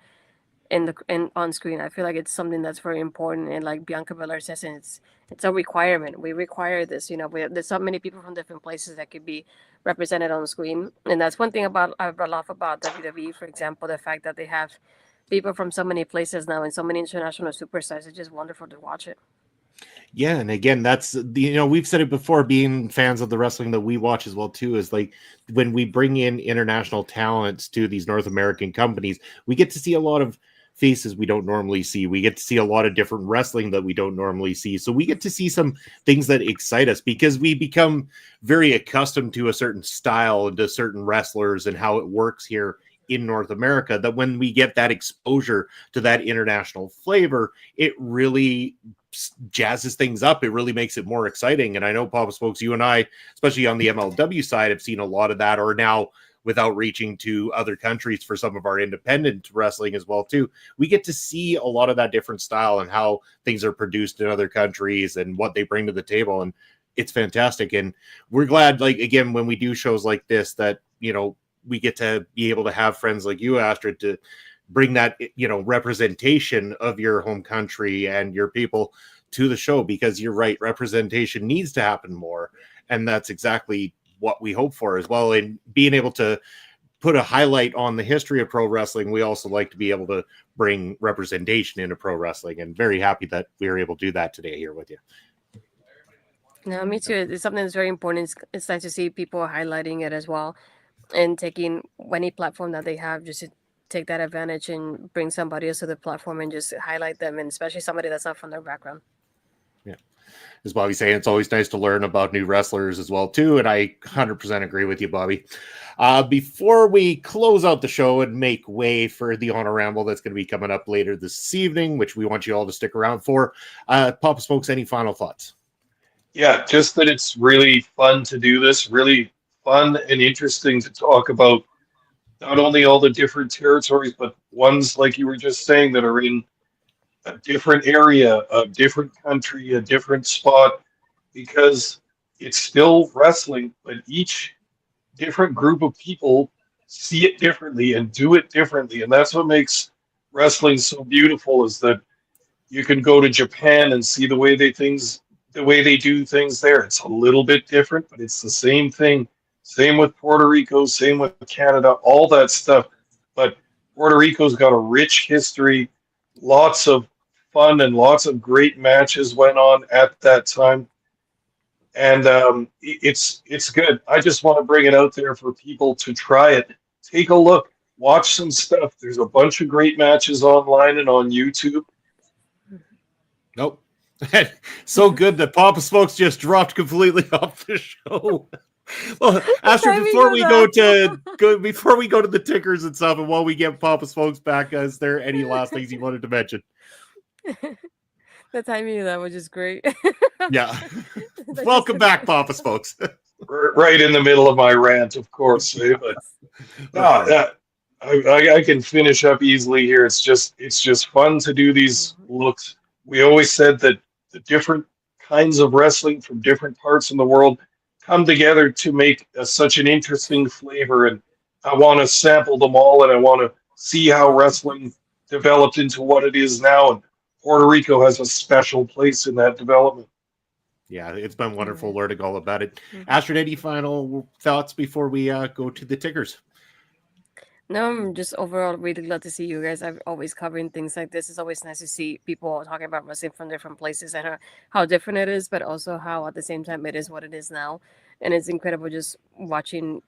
[SPEAKER 10] on screen. I feel like it's something that's very important, and like Bianca Belair says, it's a requirement. We require this. There's so many people from different places that could be represented on screen, and that's one thing I love about WWE, for example, the fact that they have people from so many places now and so many international superstars. It's just wonderful to watch it.
[SPEAKER 2] Yeah, and again, that's we've said it before, being fans of the wrestling that we watch as well too, is like when we bring in international talents to these North American companies, we get to see a lot of faces we don't normally see. We get to see a lot of different wrestling that we don't normally see. So we get to see some things that excite us, because we become very accustomed to a certain style and to certain wrestlers and how it works here in North America, that when we get that exposure to that international flavor, it really jazzes things up. It really makes it more exciting. And I know, Papa Smokes, you and I, especially on the MLW side, have seen a lot of that, or now without reaching to other countries for some of our independent wrestling as well too. We get to see a lot of that different style and how things are produced in other countries and what they bring to the table. And it's fantastic. And we're glad, like, again, when we do shows like this, that, we get to be able to have friends like you, Astrid, to bring that, representation of your home country and your people to the show, because you're right, representation needs to happen more. And that's exactly what we hope for as well. And being able to put a highlight on the history of pro wrestling, we also like to be able to bring representation into pro wrestling, and very happy that we were able to do that today here with you.
[SPEAKER 10] No, me too. It's something that's very important. It's nice to see people highlighting it as well, and taking any platform that they have, just to take that advantage and bring somebody else to the platform and just highlight them, and especially somebody that's not from their background.
[SPEAKER 2] Yeah. As Bobby's saying, it's always nice to learn about new wrestlers as well too, and I 100% agree with you, Bobby. Before we close out the show and make way for the Honor Ramble that's going to be coming up later this evening, which we want you all to stick around for, Papa Smokes, any final thoughts?
[SPEAKER 9] Yeah, just that it's really fun to do this, really fun and interesting to talk about not only all the different territories, but ones, like you were just saying, that are in a different area, a different country, a different spot, because it's still wrestling, but each different group of people see it differently and do it differently. And that's what makes wrestling so beautiful, is that you can go to Japan and see the way they do things there. It's a little bit different, but it's the same thing. Same with Puerto Rico, same with Canada, all that stuff. But Puerto Rico's got a rich history, lots of fun and lots of great matches went on at that time. And it's good. I just want to bring it out there for people to try it. Take a look, watch some stuff. There's a bunch of great matches online and on YouTube.
[SPEAKER 2] Nope. So good that Papa Smokes just dropped completely off the show. Well, Astrid,
[SPEAKER 10] timing
[SPEAKER 2] before
[SPEAKER 10] of
[SPEAKER 2] we
[SPEAKER 10] that.
[SPEAKER 2] before we go to the tickers and stuff, and while we get Papa's folks back, is there any last things you wanted to mention?
[SPEAKER 10] The timing of that was just great.
[SPEAKER 2] Yeah.
[SPEAKER 10] That
[SPEAKER 2] Welcome
[SPEAKER 10] just-
[SPEAKER 2] back, Papa's folks.
[SPEAKER 9] Right in the middle of my rant, of course. But no, I can finish up easily here. It's just fun to do these looks. We always said that the different kinds of wrestling from different parts of the world come together to make such an interesting flavor. And I want to sample them all, and I want to see how wrestling developed into what it is now. And Puerto Rico has a special place in that development.
[SPEAKER 2] Yeah, it's been wonderful learning all about it. Astrid, any final thoughts before we go to the tickers?
[SPEAKER 10] No, I'm just overall really glad to see you guys. I'm always covering things like this. It's always nice to see people talking about wrestling from different places and how different it is, but also how at the same time it is what it is now. And it's incredible just watching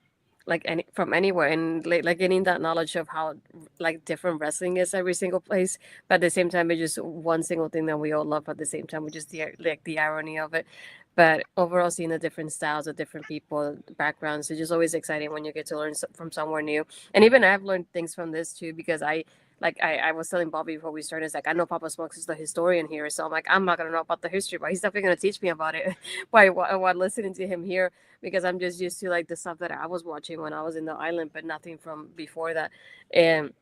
[SPEAKER 10] like from anywhere and like getting that knowledge of how like different wrestling is every single place, but at the same time it's just one single thing that we all love at the same time, which is the irony of it. But overall, seeing the different styles of different people, backgrounds, it's just always exciting when you get to learn from somewhere new. And even I've learned things from this too, because I was telling Bobby before we started, it's like, I know Papa Smokes is the historian here. So I'm like, I'm not going to know about the history, but he's definitely going to teach me about it while listening to him here, because I'm just used to like the stuff that I was watching when I was in the island, but nothing from before that. And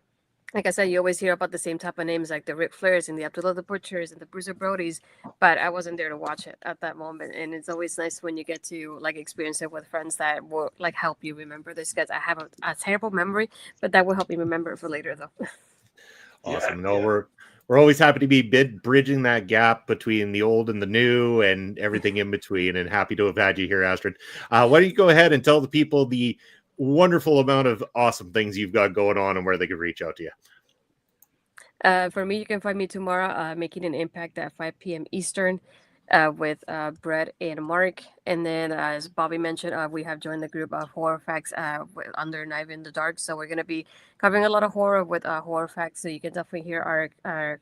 [SPEAKER 10] like I said, you always hear about the same type of names, like the Ric Flairs and the Abdullah the Butchers and the Bruiser Brodies, but I wasn't there to watch it at that moment. And it's always nice when you get to like experience it with friends that will like help you remember this, because I have a terrible memory, but that will help me remember it for later though.
[SPEAKER 2] Awesome. No, we're always happy to be bridging that gap between the old and the new and everything in between, and happy to have had you here, Astrid. Why don't you go ahead and tell the people the wonderful amount of awesome things you've got going on and where they can reach out to you.
[SPEAKER 10] For me, you can find me tomorrow making an impact at 5 p.m. Eastern with Brett and Mark. And then, as Bobby mentioned, we have joined the group of Horror Facts under Knife in the Dark. So we're going to be covering a lot of horror with Horror Facts. So you can definitely hear our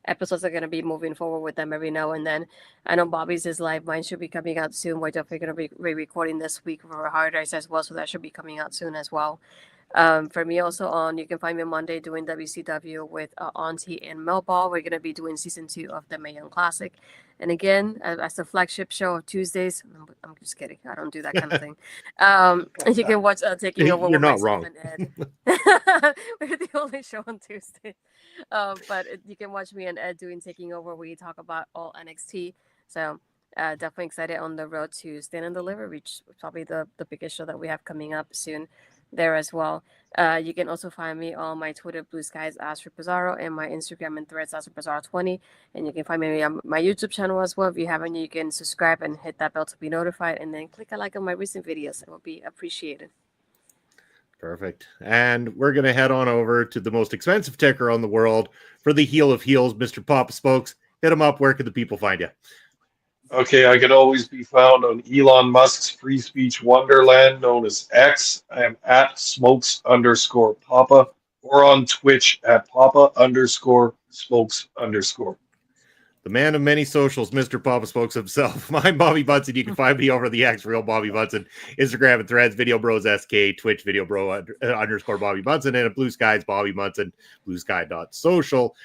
[SPEAKER 10] episodes are going to be moving forward with them every now and then. I know Bobby's is live. Mine should be coming out soon. We're definitely going to be re-recording this week for Hard Eyes as well. So that should be coming out soon as well. For me also you can find me on Monday doing WCW with Auntie and Melball. We're going to be doing season 2 of the Mayhem Classic. And again, as the flagship show of Tuesdays, I'm just kidding. I don't do that kind of thing. You can watch Taking Over
[SPEAKER 2] You're
[SPEAKER 10] with
[SPEAKER 2] not
[SPEAKER 10] myself
[SPEAKER 2] wrong.
[SPEAKER 10] and Ed. We're the only show on Tuesday. But you can watch me and Ed doing Taking Over, where we talk about all NXT. So definitely excited on the road to Stand and Deliver, which is probably the biggest show that we have coming up soon there as well. You can also find me on my Twitter, Blue Skies, Astrid Pizarro, and my Instagram and Threads, Astrid Pizarro 20. And you can find me on my YouTube channel as well. If you haven't, you can subscribe and hit that bell to be notified, and then click a like on my recent videos. It will be appreciated.
[SPEAKER 2] Perfect. And we're going to head on over to the most expensive ticker on the world for the heel of heels, Mr. Papa Spokes. Hit him up. Where can the people find you?
[SPEAKER 9] Okay, I can always be found on Elon Musk's free speech wonderland known as X. I am at smokes_papa, or on Twitch at papa_smokes_.
[SPEAKER 2] The man of many socials, Mr. Papa Spokes himself. I'm Bobby Bunsen. You can find me over the X Real Bobby Bunsen, Instagram and Threads, Video Bros SK, Twitch, Video Bro _ Bobby Bunsen, and at Blue Skies Bobby Bunsen, bluesky.social.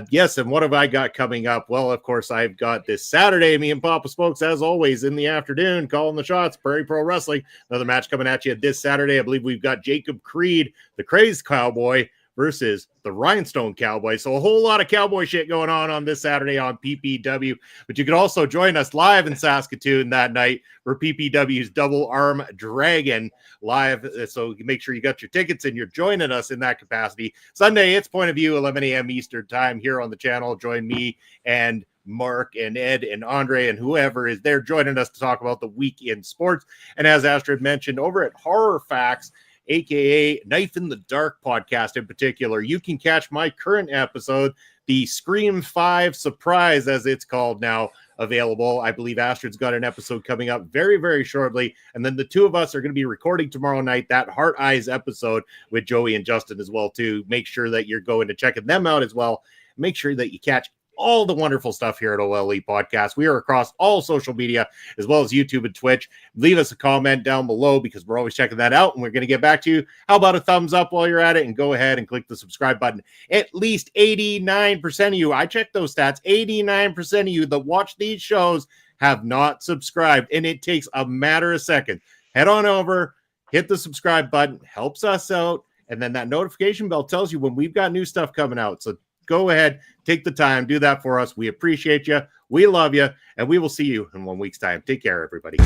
[SPEAKER 2] Yes, and what have I got coming up? Well, of course, I've got this Saturday, me and Papa Spokes, as always, in the afternoon, calling the shots, Prairie Pro Wrestling. Another match coming at you this Saturday. I believe we've got Jacob Creed, the Crazed Cowboy, versus the Rhinestone Cowboy. So a whole lot of cowboy shit going on this Saturday on PPW. But you can also join us live in Saskatoon that night for PPW's Double Arm Dragon live. So make sure you got your tickets and you're joining us in that capacity. Sunday, it's Point of View, 11 a.m. Eastern time here on the channel. Join me and Mark and Ed and Andre and whoever is there joining us to talk about the week in sports. And as Astrid mentioned, over at Horror Facts, aka Knife in the Dark podcast in particular, you can catch my current episode, the Scream 5 Surprise, as it's called now, available. I believe Astrid's got an episode coming up very, very shortly. And then the two of us are going to be recording tomorrow night that Heart Eyes episode with Joey and Justin as well, too. Make sure that you're going to checking them out as well. Make sure that you catch all the wonderful stuff here at OLE Podcast. We are across all social media as well as YouTube and Twitch. Leave us a comment down below because we're always checking that out and we're going to get back to you. How about a thumbs up while you're at it, and go ahead and click the subscribe button. At least 89% of you, I checked those stats, 89% of you that watch these shows have not subscribed, and it takes a matter of seconds. Head on over, hit the subscribe button, helps us out, and then that notification bell tells you when we've got new stuff coming out. So go ahead, take the time, do that for us. We appreciate you. We love you, and we will see you in 1 week's time. Take care, everybody.